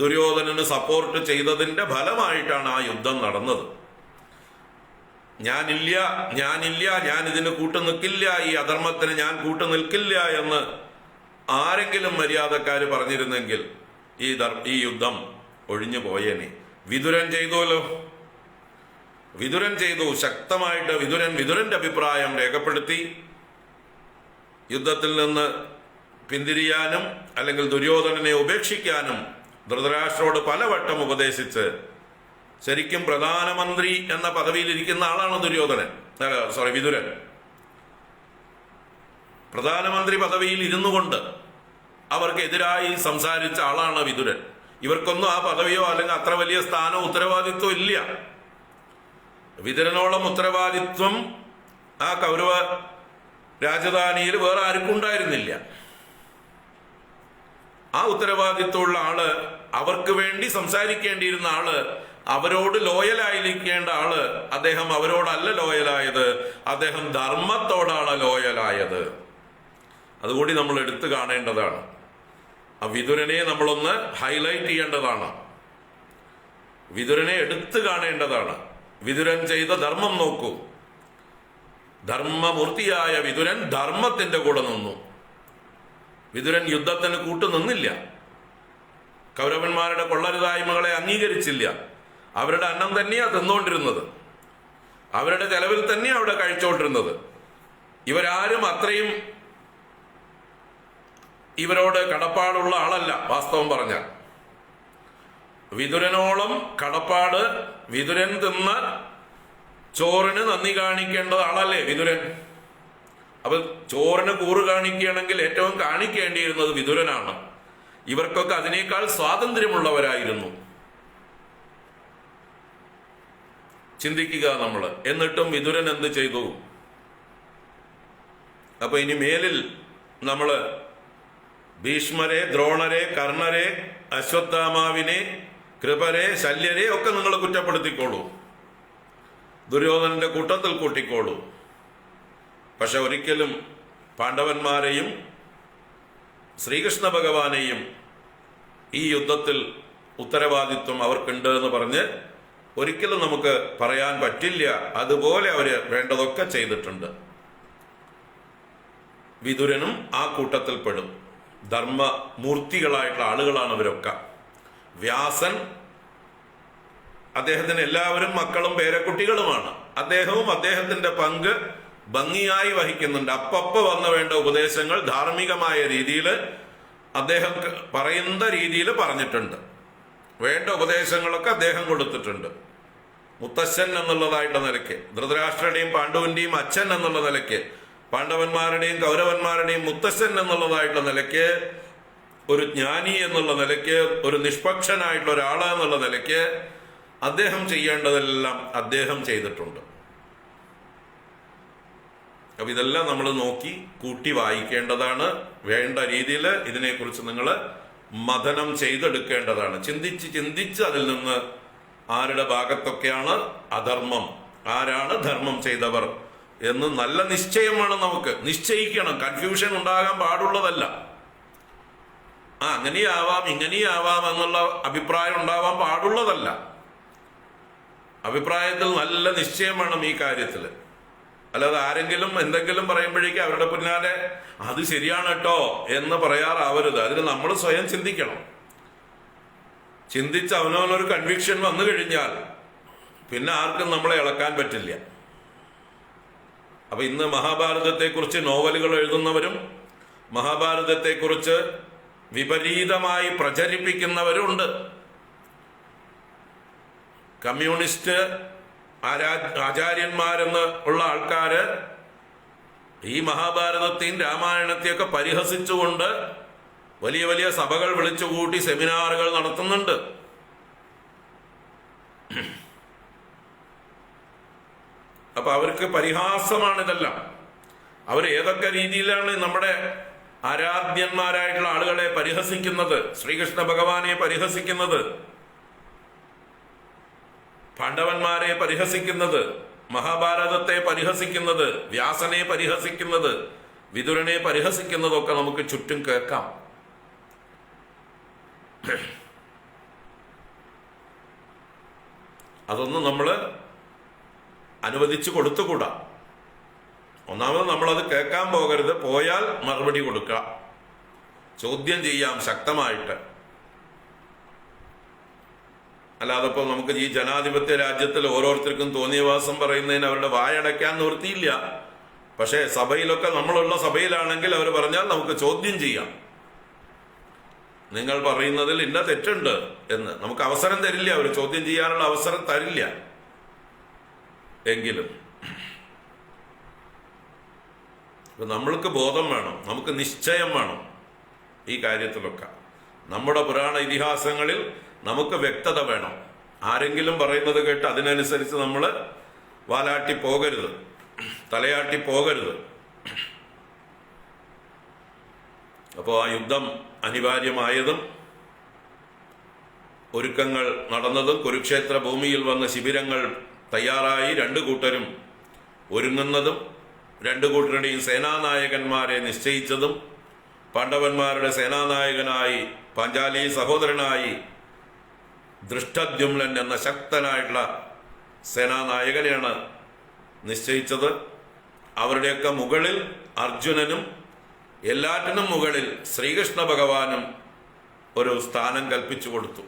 ദുര്യോധനന് സപ്പോർട്ട് ചെയ്തതിന്റെ ഫലമായിട്ടാണ് ആ യുദ്ധം നടന്നത്. ഞാനില്ല, ഞാൻ ഇതിന് കൂട്ടുനിൽക്കില്ല, ഈ അധർമ്മത്തിന് ഞാൻ കൂട്ടുനിൽക്കില്ല എന്ന് ആരെങ്കിലും മര്യാദക്കാര് പറഞ്ഞിരുന്നെങ്കിൽ ഈ യുദ്ധം ഒഴിഞ്ഞു പോയേനെ. വിതുരൻ ചെയ്തോലോ, വിതുരൻ ചെയ്തു. ശക്തമായിട്ട് വിതുരന്റെ അഭിപ്രായം രേഖപ്പെടുത്തി യുദ്ധത്തിൽ നിന്ന് പിന്തിരിയാനും അല്ലെങ്കിൽ ദുര്യോധനനെ ഉപേക്ഷിക്കാനും ധൃതരാഷ്ട്രോട് പലവട്ടം ഉപദേശിച്ച് ശരിക്കും പ്രധാനമന്ത്രി എന്ന പദവിയിൽ ഇരിക്കുന്ന ആളാണ് വിതുരൻ. പ്രധാനമന്ത്രി പദവിയിൽ ഇരുന്നു കൊണ്ട് അവർക്കെതിരായി സംസാരിച്ച ആളാണ് വിതുരൻ. ഇവർക്കൊന്നും ആ പദവിയോ അല്ലെങ്കിൽ അത്ര വലിയ സ്ഥാനമോ ഉത്തരവാദിത്വം ഇല്ല. വിതുരനോളം ഉത്തരവാദിത്വം ആ കൗരവ രാജധാനിയിൽ വേറെ ആർക്കും ഉണ്ടായിരുന്നില്ല. ആ ഉത്തരവാദിത്വമുള്ള ആള്, അവർക്ക് വേണ്ടി സംസാരിക്കേണ്ടിയിരുന്ന ആള്, അവരോട് ലോയലായിരിക്കേണ്ട ആള്, അദ്ദേഹം അവരോടല്ല ലോയലായത്, അദ്ദേഹം ധർമ്മത്തോടാണ് ലോയലായത്. അതുകൂടി നമ്മൾ എടുത്തു കാണേണ്ടതാണ്. ആ വിതുരനെ നമ്മളൊന്ന് ഹൈലൈറ്റ് ചെയ്യേണ്ടതാണ്, വിതുരനെ എടുത്തു കാണേണ്ടതാണ്. വിതുരൻ ചെയ്ത ധർമ്മം നോക്കൂ. ധർമ്മമൂർത്തിയായ വിതുരൻ ധർമ്മത്തിന്റെ കൂടെ നിന്നു. വിതുരൻ യുദ്ധത്തിന് കൂട്ടുനിന്നില്ല. കൗരവന്മാരുടെ കൊള്ളരുതായ്മകളെ അംഗീകരിച്ചില്ല. അവരുടെ അന്നം തന്നെയാ തിന്നുകൊണ്ടിരുന്നത്, അവരുടെ ചെലവിൽ തന്നെയാ അവിടെ കഴിച്ചുകൊണ്ടിരുന്നത്. ഇവരാരും അത്രയും ഇവരോട് കടപ്പാടുള്ള ആളല്ല. വാസ്തവം പറഞ്ഞാൽ വിതുരനോളം കടപ്പാട്, വിതുരൻ തിന്ന ചോറിന് നന്ദി കാണിക്കേണ്ട ആളല്ലേ വിതുരൻ. അപ്പൊ ചോറിന് കൂറ് കാണിക്കുകയാണെങ്കിൽ ഏറ്റവും കാണിക്കേണ്ടിയിരുന്നത് വിതുരനാണ്. ഇവർക്കൊക്കെ അതിനേക്കാൾ സ്വാതന്ത്ര്യമുള്ളവരായിരുന്നു. ചിന്തിക്കുക നമ്മൾ. എന്നിട്ടും വിതുരൻ എന്ത് ചെയ്തു? അപ്പൊ ഇനി മേലിൽ നമ്മള് ഭീഷ്മരെ, ദ്രോണരെ, കർണരെ, അശ്വത്ഥാമാവിനെ, കൃപരെ, ശല്യരെ ഒക്കെ നിങ്ങൾ കുറ്റപ്പെടുത്തിക്കോളൂ, ദുര്യോധനന്റെ കൂട്ടത്തിൽ കൂട്ടിക്കോളൂ. പക്ഷെ ഒരിക്കലും പാണ്ഡവന്മാരെയും ശ്രീകൃഷ്ണ ഭഗവാനെയും ഈ യുദ്ധത്തിൽ ഉത്തരവാദിത്വം അവർക്കുണ്ട് എന്ന് പറഞ്ഞ് ഒരിക്കലും നമുക്ക് പറയാൻ പറ്റില്ല. അതുപോലെ അവര് വേണ്ടതൊക്കെ ചെയ്തിട്ടുണ്ട്. വിതുരനും ആ കൂട്ടത്തിൽ പെടും. ധർമ്മമൂർത്തികളായിട്ടുള്ള ആളുകളാണ് അവരൊക്കെ. വ്യാസൻ, അദ്ദേഹത്തിന് എല്ലാവരും മക്കളും പേരക്കുട്ടികളുമാണ്. അദ്ദേഹവും അദ്ദേഹത്തിന്റെ പങ്ക് ഭംഗിയായി വഹിക്കുന്നുണ്ട്. അപ്പപ്പ വന്നു വേണ്ട ഉപദേശങ്ങൾ ധാർമ്മികമായ രീതിയിൽ അദ്ദേഹം പറയുന്ന രീതിയിൽ പറഞ്ഞിട്ടുണ്ട്. വേണ്ട ഉപദേശങ്ങളൊക്കെ അദ്ദേഹം കൊടുത്തിട്ടുണ്ട്. മുത്തശ്ശൻ എന്നുള്ളതായിട്ടുള്ള നിലയ്ക്ക്, ധൃതരാഷ്ട്രയുടെയും പാണ്ഡുവിന്റെയും അച്ഛൻ എന്നുള്ള നിലയ്ക്ക്, പാണ്ഡവന്മാരുടെയും കൗരവന്മാരുടെയും മുത്തശ്ശൻ എന്നുള്ളതായിട്ടുള്ള നിലയ്ക്ക്, ഒരു ജ്ഞാനി എന്നുള്ള നിലയ്ക്ക്, ഒരു നിഷ്പക്ഷനായിട്ടുള്ള ഒരാള് എന്നുള്ള നിലയ്ക്ക് അദ്ദേഹം ചെയ്യേണ്ടതെല്ലാം അദ്ദേഹം ചെയ്തിട്ടുണ്ട്. അപ്പൊ ഇതെല്ലാം നമ്മൾ നോക്കി കൂട്ടി വായിക്കേണ്ടതാണ്. വേണ്ട രീതിയിൽ ഇതിനെക്കുറിച്ച് നിങ്ങൾ മഥനം ചെയ്തെടുക്കേണ്ടതാണ്. ചിന്തിച്ച് അതിൽ നിന്ന് ആരുടെ ഭാഗത്തൊക്കെയാണ് അധർമ്മം, ആരാണ് ധർമ്മം ചെയ്തവർ എന്ന് നല്ല നിശ്ചയം വേണം. നമുക്ക് നിശ്ചയിക്കണം. കൺഫ്യൂഷൻ ഉണ്ടാകാൻ പാടുള്ളതല്ല. അങ്ങനെയാവാം ഇങ്ങനെയാവാം എന്നുള്ള അഭിപ്രായം ഉണ്ടാവാൻ പാടുള്ളതല്ല. അഭിപ്രായത്തിൽ നല്ല നിശ്ചയം വേണം ഈ കാര്യത്തിൽ. അല്ലാതെ ആരെങ്കിലും എന്തെങ്കിലും പറയുമ്പോഴേക്കും അവരുടെ പിന്നാലെ അത് ശരിയാണ് കേട്ടോ എന്ന് പറയാറാവരുത്. അതിന് നമ്മൾ സ്വയം ചിന്തിക്കണം. ചിന്തിച്ച് അവനവനൊരു കൺവിക്ഷൻ വന്നു കഴിഞ്ഞാൽ പിന്നെ ആർക്കും നമ്മളെ ഇളക്കാൻ പറ്റില്ല. അപ്പൊ ഇന്ന് മഹാഭാരതത്തെക്കുറിച്ച് നോവലുകൾ എഴുതുന്നവരും മഹാഭാരതത്തെക്കുറിച്ച് വിപരീതമായി പ്രചരിപ്പിക്കുന്നവരുണ്ട്. കമ്മ്യൂണിസ്റ്റ് ആചാര്യന്മാരെന്ന് ഉള്ള ആൾക്കാര് ഈ മഹാഭാരതത്തെയും രാമായണത്തെയൊക്കെ പരിഹസിച്ചുകൊണ്ട് വലിയ വലിയ സഭകൾ വിളിച്ചുകൂട്ടി സെമിനാറുകൾ നടത്തുന്നുണ്ട്. അപ്പൊ അവർക്ക് പരിഹാസമാണിതെല്ലാം. അവർ ഏതൊക്കെ രീതിയിലാണ് നമ്മുടെ ആരാധ്യന്മാരായിട്ടുള്ള ആളുകളെ പരിഹസിക്കുന്നത്, ശ്രീകൃഷ്ണ ഭഗവാനെ പരിഹസിക്കുന്നത്, പാണ്ഡവന്മാരെ പരിഹസിക്കുന്നത്, മഹാഭാരതത്തെ പരിഹസിക്കുന്നത്, വ്യാസനെ പരിഹസിക്കുന്നത്, വിതുരനെ പരിഹസിക്കുന്നതൊക്കെ നമുക്ക് ചുറ്റും കേൾക്കാം. അതൊന്നും നമ്മൾ അനുവദിച്ചു കൊടുത്തുകൂടാ. ഒന്നാമത് നമ്മളത് കേൾക്കാൻ പോകരുത്. പോയാൽ മറുപടി കൊടുക്കുക, ചോദ്യം ചെയ്യാം ശക്തമായിട്ട്. അല്ലാതെ ഇപ്പോൾ നമുക്ക് ഈ ജനാധിപത്യ രാജ്യത്തിൽ ഓരോരുത്തർക്കും തോന്നിയവാസം പറയുന്നതിന് അവരുടെ വായടയ്ക്കാൻ നിവൃത്തിയില്ല. പക്ഷേ സഭയിലൊക്കെ, നമ്മളുള്ള സഭയിലാണെങ്കിൽ അവർ പറഞ്ഞാൽ നമുക്ക് ചോദ്യം ചെയ്യാം. നിങ്ങൾ പറയുന്നതിൽ ഇന്ന തെറ്റുണ്ട് എന്ന് നമുക്ക് അവസരം തരില്ല. അവർ ചോദ്യം ചെയ്യാനുള്ള അവസരം തരില്ല. എങ്കിലും നമ്മൾക്ക് ബോധം വേണം, നമുക്ക് നിശ്ചയം വേണം ഈ കാര്യത്തിലൊക്കെ. നമ്മുടെ പുരാണ ഇതിഹാസങ്ങളിൽ നമുക്ക് വ്യക്തത വേണം. ആരെങ്കിലും പറയുന്നത് കേട്ട് അതിനനുസരിച്ച് നമ്മൾ വാലാട്ടി പോകരുത്, തലയാട്ടി പോകരുത്. അപ്പോൾ ആ യുദ്ധം അനിവാര്യമായതും ഒരുക്കങ്ങൾ നടന്നതും, കുരുക്ഷേത്ര ഭൂമിയിൽ വന്ന ശിബിരങ്ങൾ തയ്യാറായി രണ്ടു കൂട്ടരും ഒരുങ്ങുന്നതും, രണ്ടു കൂട്ടരുടെയും സേനാനായകന്മാരെ നിശ്ചയിച്ചതും, പാണ്ഡവന്മാരുടെ സേനാനായകനായി പാഞ്ചാലി സഹോദരനായി ദൃഷ്ടദ്യുമ്നൻ എന്ന ശക്തനായിട്ടുള്ള സേനാനായകനെയാണ് നിശ്ചയിച്ചത്. അവരുടെയൊക്കെ മുകളിൽ അർജുനനും എല്ലാറ്റിനും മുകളിൽ ശ്രീകൃഷ്ണ ഭഗവാനും ഒരു സ്ഥാനം കൽപ്പിച്ചു കൊടുത്തു.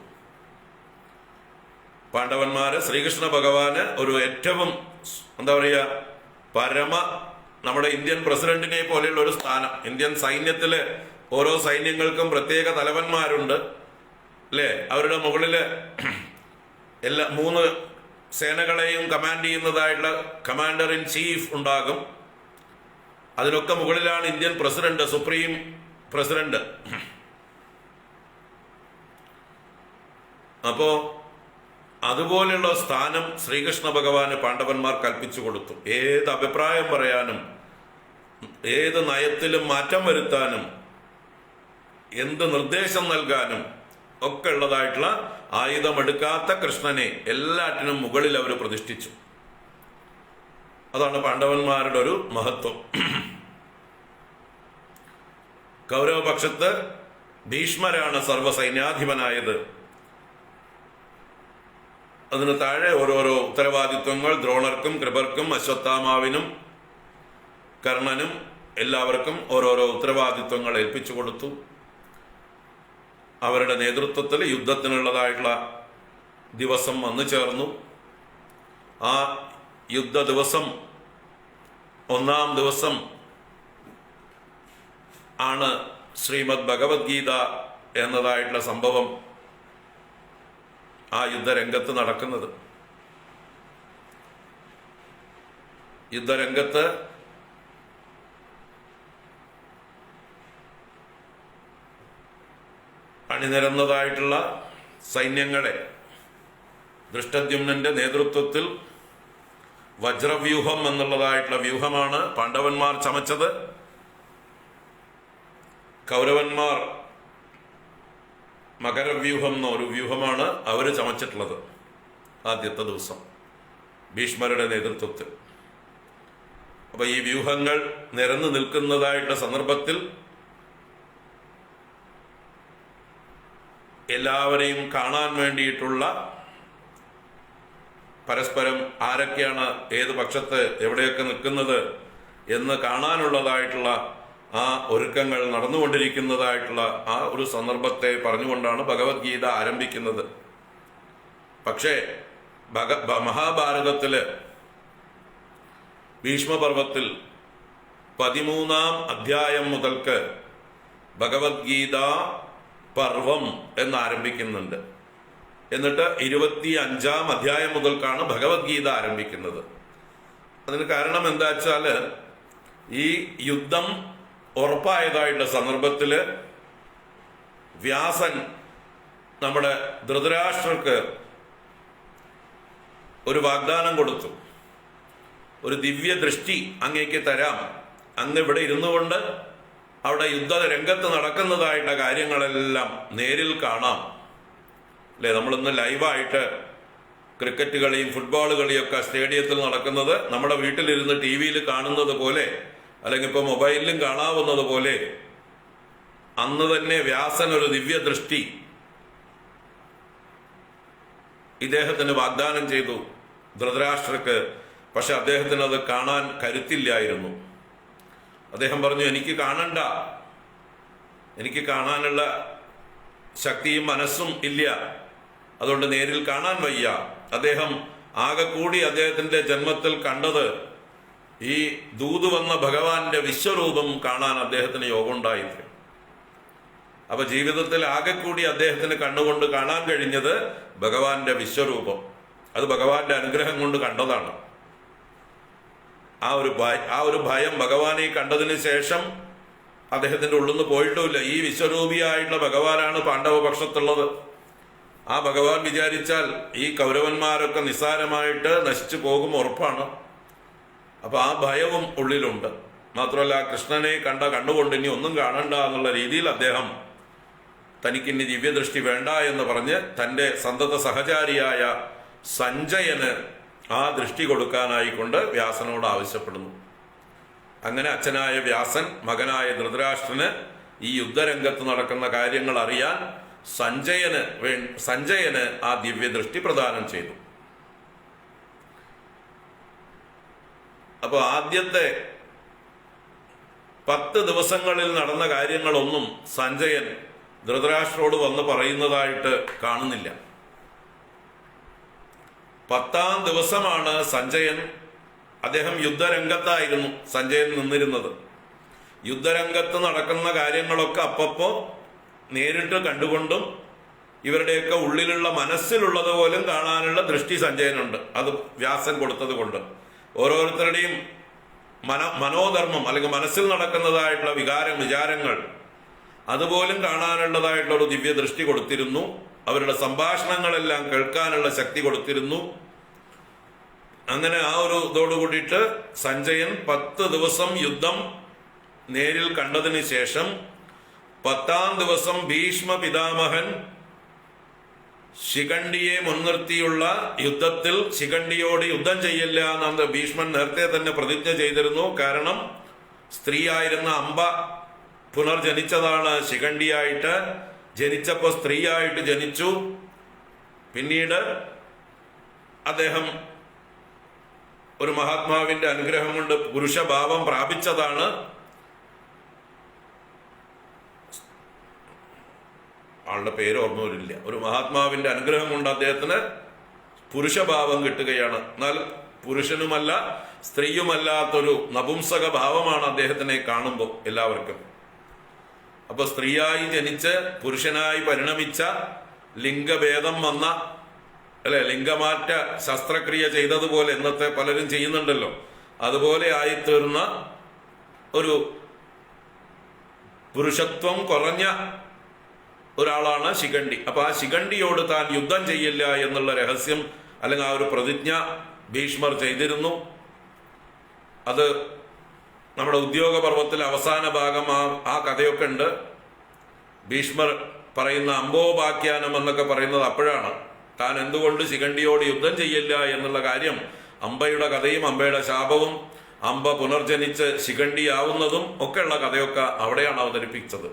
പാണ്ഡവന്മാര് ശ്രീകൃഷ്ണ ഭഗവാന് ഒരു ഏറ്റവും എന്താ പറയുക, നമ്മുടെ ഇന്ത്യൻ പ്രസിഡന്റിനെ പോലെയുള്ള ഒരു സ്ഥാനം. ഇന്ത്യൻ സൈന്യത്തില് ഓരോ സൈന്യങ്ങൾക്കും പ്രത്യേക തലവന്മാരുണ്ട് അല്ലേ? അവരുടെ മുകളില് എല്ലാ 3 സേനകളെയും കമാൻഡ് ചെയ്യുന്നതായിട്ടുള്ള കമാൻഡർ ഇൻ ചീഫ് ഉണ്ടാകും. അതിനൊക്കെ മുകളിലാണ് ഇന്ത്യൻ പ്രസിഡന്റ്, സുപ്രീം പ്രസിഡന്റ്. അപ്പോ അതുപോലെയുള്ള സ്ഥാനം ശ്രീകൃഷ്ണ ഭഗവാന് പാണ്ഡവന്മാർ കൽപ്പിച്ചു കൊടുത്തു. ഏത് അഭിപ്രായം പറയാനും, ഏത് നയത്തിലും മാറ്റം വരുത്താനും, എന്ത് നിർദ്ദേശം നൽകാനും ഒക്കെ ഉള്ളതായിട്ടുള്ള ആയുധമെടുക്കാത്ത കൃഷ്ണനെ എല്ലാറ്റിനും മുകളിൽ അവർ പ്രതിഷ്ഠിച്ചു. അതാണ് പാണ്ഡവന്മാരുടെ ഒരു മഹത്വം. കൗരവപക്ഷത്ത് ഭീഷ്മരാണ് സർവ്വസൈന്യാധിപനായത്. അതിന് താഴെ ഓരോരോ ഉത്തരവാദിത്വങ്ങൾ ദ്രോണർക്കും കൃപർക്കും അശ്വത്ഥാമാവിനും കർണനും എല്ലാവർക്കും ഓരോരോ ഉത്തരവാദിത്വങ്ങൾ ഏൽപ്പിച്ചു കൊടുത്തു. അവരുടെ നേതൃത്വത്തിൽ യുദ്ധത്തിനുള്ളതായിട്ടുള്ള ദിവസം വന്നു ചേർന്നു. ആ യുദ്ധ ദിവസം, ഒന്നാം ദിവസം ആണ് ശ്രീമദ് ഭഗവത്ഗീത എന്നതായിട്ടുള്ള സംഭവം ആ യുദ്ധരംഗത്ത് നടക്കുന്നത്. യുദ്ധരംഗത്ത് അണിനിരന്നതായിട്ടുള്ള സൈന്യങ്ങളെ ദൃഷ്ടദ്യുമ്നന്റെ നേതൃത്വത്തിൽ വജ്രവ്യൂഹം എന്നുള്ളതായിട്ടുള്ള വ്യൂഹമാണ് പാണ്ഡവന്മാർ ചമച്ചത്. കൗരവന്മാർ മകരവ്യൂഹം എന്നൊരു വ്യൂഹമാണ് അവർ ചമച്ചിട്ടുള്ളത് ആദ്യത്തെ ദിവസം ഭീഷ്മരുടെ നേതൃത്വത്തിൽ. അപ്പൊ ഈ വ്യൂഹങ്ങൾ നിരന്നു നിൽക്കുന്നതായിട്ടുള്ള സന്ദർഭത്തിൽ എല്ലാവരെയും കാണാൻ വേണ്ടിയിട്ടുള്ള പരസ്പരം ആരൊക്കെയാണ് ഏത് പക്ഷത്ത് എവിടെയൊക്കെ നിൽക്കുന്നത് എന്ന് കാണാനുള്ളതായിട്ടുള്ള ആ ഒരുക്കങ്ങൾ നടന്നുകൊണ്ടിരിക്കുന്നതായിട്ടുള്ള ആ ഒരു സന്ദർഭത്തെ പറഞ്ഞുകൊണ്ടാണ് ഭഗവത്ഗീത ആരംഭിക്കുന്നത്. പക്ഷേ മഹാഭാരതത്തില് ഭീഷ്മപർവത്തിൽ 13-ാം അധ്യായം മുതൽക്ക് ഭഗവത്ഗീത പർവം എന്നാരംഭിക്കുന്നുണ്ട്. എന്നിട്ട് 25-ാം അധ്യായം മുതൽക്കാണ് ഭഗവത്ഗീത ആരംഭിക്കുന്നത്. അതിന് കാരണം എന്താ വെച്ചാല് ഈ യുദ്ധം ഉറപ്പായതായിട്ടുള്ള സന്ദർഭത്തില് വ്യാസൻ നമ്മുടെ ധൃതരാഷ്ട്രർക്ക് ഒരു വാഗ്ദാനം കൊടുത്തു. ഒരു ദിവ്യ ദൃഷ്ടി അങ്ങേക്ക് തരാം, അങ്ങ് ഇവിടെ ഇരുന്നു കൊണ്ട് അവിടെ യുദ്ധ രംഗത്ത് നടക്കുന്നതായിട്ടുള്ള കാര്യങ്ങളെല്ലാം നേരിൽ കാണാം. അല്ലേ, നമ്മളിന്ന് ലൈവായിട്ട് ക്രിക്കറ്റ് കളിയും ഫുട്ബോൾ കളിയൊക്കെ സ്റ്റേഡിയത്തിൽ നടക്കുന്നത് നമ്മുടെ വീട്ടിലിരുന്ന് ടി വിയിൽ കാണുന്നത് പോലെ, അല്ലെങ്കിൽ ഇപ്പോൾ മൊബൈലിലും കാണാവുന്നത് പോലെ അന്ന് തന്നെ വ്യാസൻ ഒരു ദിവ്യ ദൃഷ്ടി ഇദ്ദേഹത്തിന് വാഗ്ദാനം ചെയ്തു ധൃതരാഷ്ട്രക്ക്. പക്ഷെ അദ്ദേഹത്തിന് അത് കാണാൻ കരുത്തില്ലായിരുന്നു. അദ്ദേഹം പറഞ്ഞു, എനിക്ക് കാണണ്ട, എനിക്ക് കാണാനുള്ള ശക്തിയും മനസ്സും ഇല്ല, അതുകൊണ്ട് നേരിൽ കാണാൻ വയ്യ. അദ്ദേഹം ആകെ കൂടി അദ്ദേഹത്തിന്റെ ജന്മത്തിൽ കണ്ടത് ഈ ദൂത് വന്ന ഭഗവാന്റെ വിശ്വരൂപം കാണാൻ അദ്ദേഹത്തിന് യോഗമുണ്ടായില്ല. അപ്പൊ ജീവിതത്തിൽ ആകെ കൂടി അദ്ദേഹത്തിന് കണ്ണുകൊണ്ട് കാണാൻ കഴിഞ്ഞത് ഭഗവാന്റെ വിശ്വരൂപം. അത് ഭഗവാന്റെ അനുഗ്രഹം കൊണ്ട് കണ്ടതാണ്. ആ ഒരു ഭയം ഭഗവാനെ കണ്ടതിന് ശേഷം അദ്ദേഹത്തിന്റെ ഉള്ളിൽ നിന്ന് പോയിട്ടുമില്ല. ഈ വിശ്വരൂപിയായിട്ടുള്ള ഭഗവാനാണ് പാണ്ഡവപക്ഷത്തുള്ളത്. ആ ഭഗവാൻ വിചാരിച്ചാൽ ഈ കൗരവന്മാരൊക്കെ നിസ്സാരമായിട്ട് നശിച്ചു പോകും, ഉറപ്പാണ്. അപ്പൊ ആ ഭയവും ഉള്ളിലുണ്ട്. മാത്രമല്ല, കൃഷ്ണനെ കണ്ണുകൊണ്ട് ഇനി ഒന്നും കാണണ്ട എന്നുള്ള രീതിയിൽ അദ്ദേഹം തനിക്കിനി ദിവ്യദൃഷ്ടി വേണ്ട എന്ന് പറഞ്ഞ് തൻ്റെ സന്തത സഹചാരിയായ സഞ്ജയന് ആ ദൃഷ്ടി കൊടുക്കാനായിക്കൊണ്ട് വ്യാസനോട് ആവശ്യപ്പെടുന്നു. അങ്ങനെ അച്ഛനായ വ്യാസൻ മകനായ ധൃതരാഷ്ട്രന് ഈ യുദ്ധരംഗത്ത് നടക്കുന്ന കാര്യങ്ങൾ അറിയാൻ സഞ്ജയന് ആ ദിവ്യദൃഷ്ടി പ്രദാനം ചെയ്തു. അപ്പോൾ ആദ്യത്തെ 10 ദിവസങ്ങളിൽ നടന്ന കാര്യങ്ങളൊന്നും സഞ്ജയൻ ധൃതരാഷ്ട്രോട് വന്ന് പറയുന്നതായിട്ട് കാണുന്നില്ല. 10-ാം ദിവസമാണ് അദ്ദേഹം യുദ്ധരംഗത്തായിരുന്നു സഞ്ജയൻ നിന്നിരുന്നത്. യുദ്ധരംഗത്ത് നടക്കുന്ന കാര്യങ്ങളൊക്കെ അപ്പപ്പോ നേരിട്ട് കണ്ടുകൊണ്ടും ഇവരുടെയൊക്കെ ഉള്ളിലുള്ള മനസ്സിലുള്ളത് പോലും കാണാനുള്ള ദൃഷ്ടി സഞ്ജയനുണ്ട്. അത് വ്യാസൻ കൊടുത്തത് കൊണ്ട് ഓരോരുത്തരുടെയും മനോധർമ്മം അല്ലെങ്കിൽ മനസ്സിൽ നടക്കുന്നതായിട്ടുള്ള വിചാരങ്ങൾ അതുപോലും കാണാനുള്ളതായിട്ടുള്ള ഒരു ദിവ്യ ദൃഷ്ടി കൊടുത്തിരുന്നു. അവരുടെ സംഭാഷണങ്ങളെല്ലാം കേൾക്കാനുള്ള ശക്തി കൊടുത്തിരുന്നു. അങ്ങനെ ആ ഒരു ഇതോടുകൂടിയിട്ട് സഞ്ജയൻ 10 ദിവസം യുദ്ധം നേരിൽ കണ്ടതിന് ശേഷം 10-ാം ദിവസം ഭീഷ്മ പിതാമഹൻ ശിഖണ്ഡിയെ മുൻനിർത്തിയുള്ള യുദ്ധത്തിൽ ശിഖണ്ഡിയോട് യുദ്ധം ചെയ്യില്ല എന്ന് ഭീഷ്മൻ നേരത്തെ തന്നെ പ്രതിജ്ഞ ചെയ്തിരുന്നു. കാരണം സ്ത്രീയായിരുന്ന അംബ പുനർജനിച്ചതാണ്. ശിഖണ്ഡിയായിട്ട് ജനിച്ചപ്പോൾ സ്ത്രീയായിട്ട് ജനിച്ചു. പിന്നീട് അദ്ദേഹം ഒരു മഹാത്മാവിന്റെ അനുഗ്രഹം കൊണ്ട് പുരുഷഭാവം പ്രാപിച്ചതാണ്. ആളുടെ പേര് ഓർമ്മ വരില്ല. ഒരു മഹാത്മാവിന്റെ അനുഗ്രഹം കൊണ്ട് അദ്ദേഹത്തിന് പുരുഷഭാവം കിട്ടുകയാണ്. എന്നാൽ പുരുഷനുമല്ല സ്ത്രീയുമല്ലാത്തൊരു നപുംസക ഭാവമാണ് അദ്ദേഹത്തിനെ കാണുമ്പോൾ എല്ലാവർക്കും. അപ്പൊ സ്ത്രീയായി ജനിച്ച് പുരുഷനായി പരിണമിച്ച, ലിംഗഭേദം വന്ന, അല്ലെ, ലിംഗമാറ്റ ശസ്ത്രക്രിയ ചെയ്തതുപോലെ ഇന്നത്തെ പലരും ചെയ്യുന്നുണ്ടല്ലോ, അതുപോലെ ആയിത്തീർന്ന ഒരു പുരുഷത്വം കുറഞ്ഞ ഒരാളാണ് ശിഖണ്ഡി. അപ്പൊ ആ ശിഖണ്ഡിയോട് താൻ യുദ്ധം ചെയ്യില്ല എന്നുള്ള രഹസ്യം അല്ലെങ്കിൽ ആ ഒരു പ്രതിജ്ഞ ഭീഷ്മർ ചെയ്തിരുന്നു. അത് നമ്മുടെ ഉദ്യോഗപർവത്തിലെ അവസാന ഭാഗം ആ കഥയൊക്കെ ഉണ്ട്. ഭീഷ്മർ പറയുന്ന അംബോപാഖ്യാനം എന്നൊക്കെ പറയുന്നത് അപ്പോഴാണ്. താൻ എന്തുകൊണ്ട് ശിഖണ്ഡിയോട് യുദ്ധം ചെയ്യില്ല എന്നുള്ള കാര്യം, അംബയുടെ കഥയും അംബയുടെ ശാപവും അംബ പുനർജനിച്ച് ശിഖണ്ഡിയാവുന്നതും ഒക്കെയുള്ള കഥയൊക്കെ അവിടെയാണ് അവതരിപ്പിച്ചത്.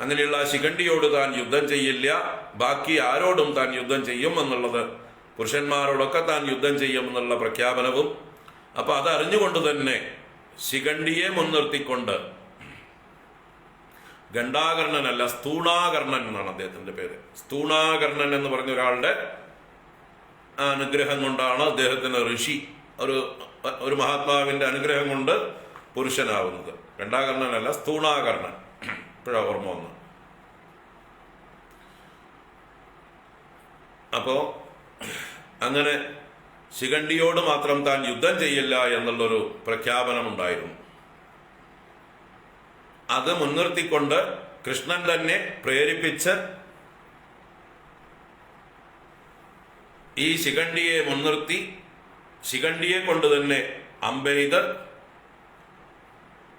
അങ്ങനെയുള്ള ശിഖണ്ഡിയോട് താൻ യുദ്ധം ചെയ്യില്ല, ബാക്കി ആരോടും താൻ യുദ്ധം ചെയ്യും എന്നുള്ളത്, പുരുഷന്മാരോടൊക്കെ താൻ യുദ്ധം ചെയ്യും എന്നുള്ള പ്രഖ്യാപനവും. അപ്പൊ അതറിഞ്ഞുകൊണ്ട് തന്നെ ശിഖണ്ഡിയെ മുൻനിർത്തിക്കൊണ്ട്, ഗണ്ഡാകർണനല്ല സ്ഥൂണാകർണൻ എന്നാണ് അദ്ദേഹത്തിന്റെ പേര്. സ്ഥൂണാകർണൻ എന്ന് പറഞ്ഞ ഒരാളുടെ അനുഗ്രഹം കൊണ്ടാണ് അദ്ദേഹത്തിന് ഋഷി, ഒരു മഹാത്മാവിന്റെ അനുഗ്രഹം കൊണ്ട് പുരുഷനാവുന്നത്. ഗണ്ഡാകർണനല്ല, സ്ഥൂണാകർണൻ. ഇപ്പോഴാ ഓർമ്മ വന്നു. അപ്പോ അങ്ങനെ ശിഖണ്ഡിയോട് മാത്രം താൻ യുദ്ധം ചെയ്യില്ല എന്നുള്ളൊരു പ്രഖ്യാപനമുണ്ടായിരുന്നു. അത് മുൻനിർത്തിക്കൊണ്ട് കൃഷ്ണൻ തന്നെ പ്രേരിപ്പിച്ച് ഈ ശിഖണ്ഡിയെ മുൻനിർത്തി, ശിഖണ്ഡിയെ കൊണ്ട് തന്നെ അമ്പെയ്ത്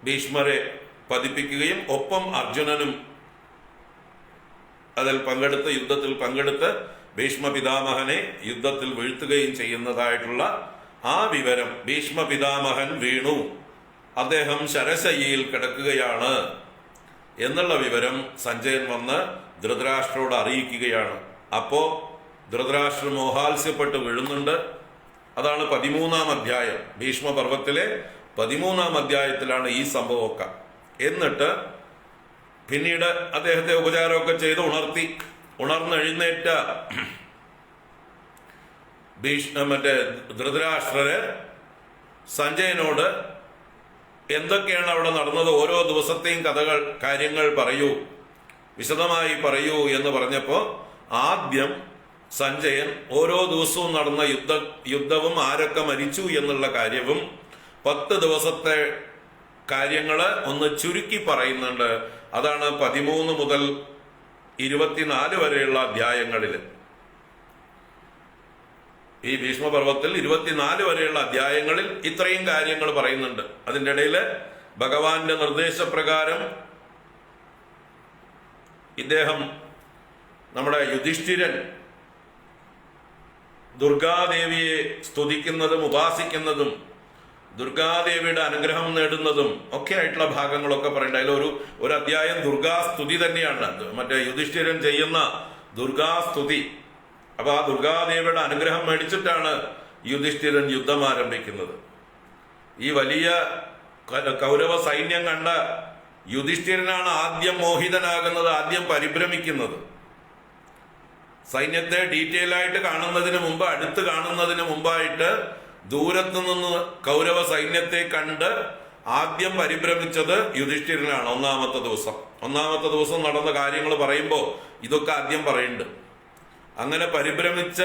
ഭീഷ്മരെ പതിപ്പിക്കുകയും ഒപ്പം അർജുനനും അതിൽ പങ്കെടുത്ത്, യുദ്ധത്തിൽ പങ്കെടുത്ത് ഭീഷ്മ പിതാമഹനെ യുദ്ധത്തിൽ വീഴ്ത്തുകയും ചെയ്യുന്നതായിട്ടുള്ള ആ വിവരം, ഭീഷ്മ പിതാമഹൻ വീണു, അദ്ദേഹം ശരശയ്യയിൽ കിടക്കുകയാണ് എന്നുള്ള വിവരം സഞ്ജയൻ വന്ന് ധൃതരാഷ്ട്രോട് അറിയിക്കുകയാണ്. അപ്പോ ധൃതരാഷ്ട്ര മോഹാത്സ്യപ്പെട്ട് വീഴുന്നുണ്ട്. അതാണ് 13-ാം അധ്യായം, ഭീഷ്മപർവത്തിലെ 13-ാം അധ്യായത്തിലാണ് ഈ സംഭവമൊക്കെ. എന്നിട്ട് പിന്നീട് അദ്ദേഹത്തെ ഉപചാരമൊക്കെ ചെയ്ത് ഉണർന്നെഴുന്നേറ്റ ധൃതരാഷ്ട്രര് സഞ്ജയനോട് എന്തൊക്കെയാണ് അവിടെ നടന്നത്, ഓരോ ദിവസത്തെയും കാര്യങ്ങൾ പറയൂ, വിശദമായി പറയൂ എന്ന് പറഞ്ഞപ്പോ ആദ്യം സഞ്ജയൻ ഓരോ ദിവസവും നടന്ന യുദ്ധവും ആരൊക്കെ മരിച്ചു എന്നുള്ള കാര്യവും 10 ദിവസത്തെ കാര്യങ്ങള് ഒന്ന് ചുരുക്കി പറയുന്നുണ്ട്. അതാണ് 13 മുതൽ 24 വരെയുള്ള അധ്യായങ്ങളിൽ. ഈ ഭീഷ്മപർവത്തിൽ 24 വരെയുള്ള അധ്യായങ്ങളിൽ ഇത്രയും കാര്യങ്ങൾ പറയുന്നുണ്ട്. അതിൻ്റെ ഇടയിൽ ഭഗവാന്റെ നിർദ്ദേശപ്രകാരം ഇദ്ദേഹം, നമ്മുടെ യുധിഷ്ഠിരൻ, ദുർഗാദേവിയെ സ്തുതിക്കുന്നതും ഉപാസിക്കുന്നതും ദുർഗാദേവിയുടെ അനുഗ്രഹം നേടുന്നതും ഒക്കെ ആയിട്ടുള്ള ഭാഗങ്ങളൊക്കെ പറയേണ്ട. അതിൽ ഒരു അധ്യായം ദുർഗാസ്തുതി തന്നെയാണ്, മറ്റേ യുധിഷ്ഠിരൻ ചെയ്യുന്ന ദുർഗാസ്തുതി. അപ്പൊ ആ ദുർഗാദേവിയുടെ അനുഗ്രഹം മേടിച്ചിട്ടാണ് യുധിഷ്ഠിരൻ യുദ്ധം ആരംഭിക്കുന്നത്. ഈ വലിയ കൗരവ സൈന്യം കണ്ട യുധിഷ്ഠിരനാണ് ആദ്യം മോഹിതനാകുന്നത്, ആദ്യം പരിഭ്രമിക്കുന്നത്. സൈന്യത്തെ ഡീറ്റെയിൽ ആയിട്ട് കാണുന്നതിന് മുമ്പ്, അടുത്ത് കാണുന്നതിന് മുമ്പായിട്ട് ദൂരത്തു നിന്ന് കൗരവ സൈന്യത്തെ കണ്ട് ആദ്യം പരിഭ്രമിച്ചത് യുധിഷ്ഠിരനാണ്. ഒന്നാമത്തെ ദിവസം നടന്ന കാര്യങ്ങൾ പറയുമ്പോൾ ഇതൊക്കെ ആദ്യം പറയുന്നുണ്ട്. അങ്ങനെ പരിഭ്രമിച്ച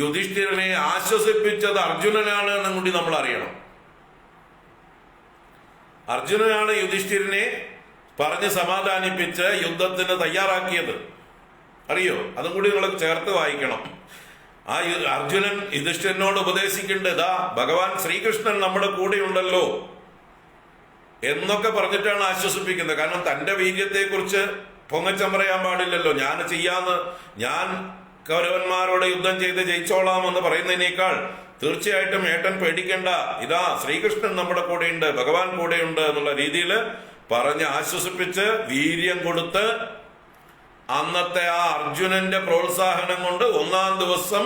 യുധിഷ്ഠിരനെ ആശ്വസിപ്പിച്ചത് അർജുനനാണ് എന്നും കൂടി നമ്മൾ അറിയണം. അർജുനനാണ് യുധിഷ്ഠിരനെ പറഞ്ഞ് സമാധാനിപ്പിച്ച് യുദ്ധത്തിന് തയ്യാറാക്കിയത്. അറിയോ? അതും കൂടി നിങ്ങൾ ചേർത്ത് വായിക്കണം. ആ അർജുനൻ യുധിഷ്ഠിരനോട് ഉപദേശിക്കുന്നുണ്ട്, ഇതാ ഭഗവാൻ ശ്രീകൃഷ്ണൻ നമ്മുടെ കൂടെ ഉണ്ടല്ലോ എന്നൊക്കെ പറഞ്ഞിട്ടാണ് ആശ്വസിപ്പിക്കുന്നത്. കാരണം തന്റെ വീര്യത്തെക്കുറിച്ച് പൊങ്ങച്ചം പറയാൻ പാടില്ലല്ലോ. ഞാൻ കൗരവന്മാരോട് യുദ്ധം ചെയ്ത് ജയിച്ചോളാമെന്ന് പറയുന്നതിനേക്കാൾ തീർച്ചയായിട്ടും ഏട്ടൻ പേടിക്കേണ്ട, ഇതാ ശ്രീകൃഷ്ണൻ നമ്മുടെ കൂടെയുണ്ട്, ഭഗവാൻ കൂടെയുണ്ട് എന്നുള്ള രീതിയിൽ പറഞ്ഞ് ആശ്വസിപ്പിച്ച് വീര്യം കൊടുത്ത് അന്നത്തെ ആ അർജുനന്റെ പ്രോത്സാഹനം കൊണ്ട് ഒന്നാം ദിവസം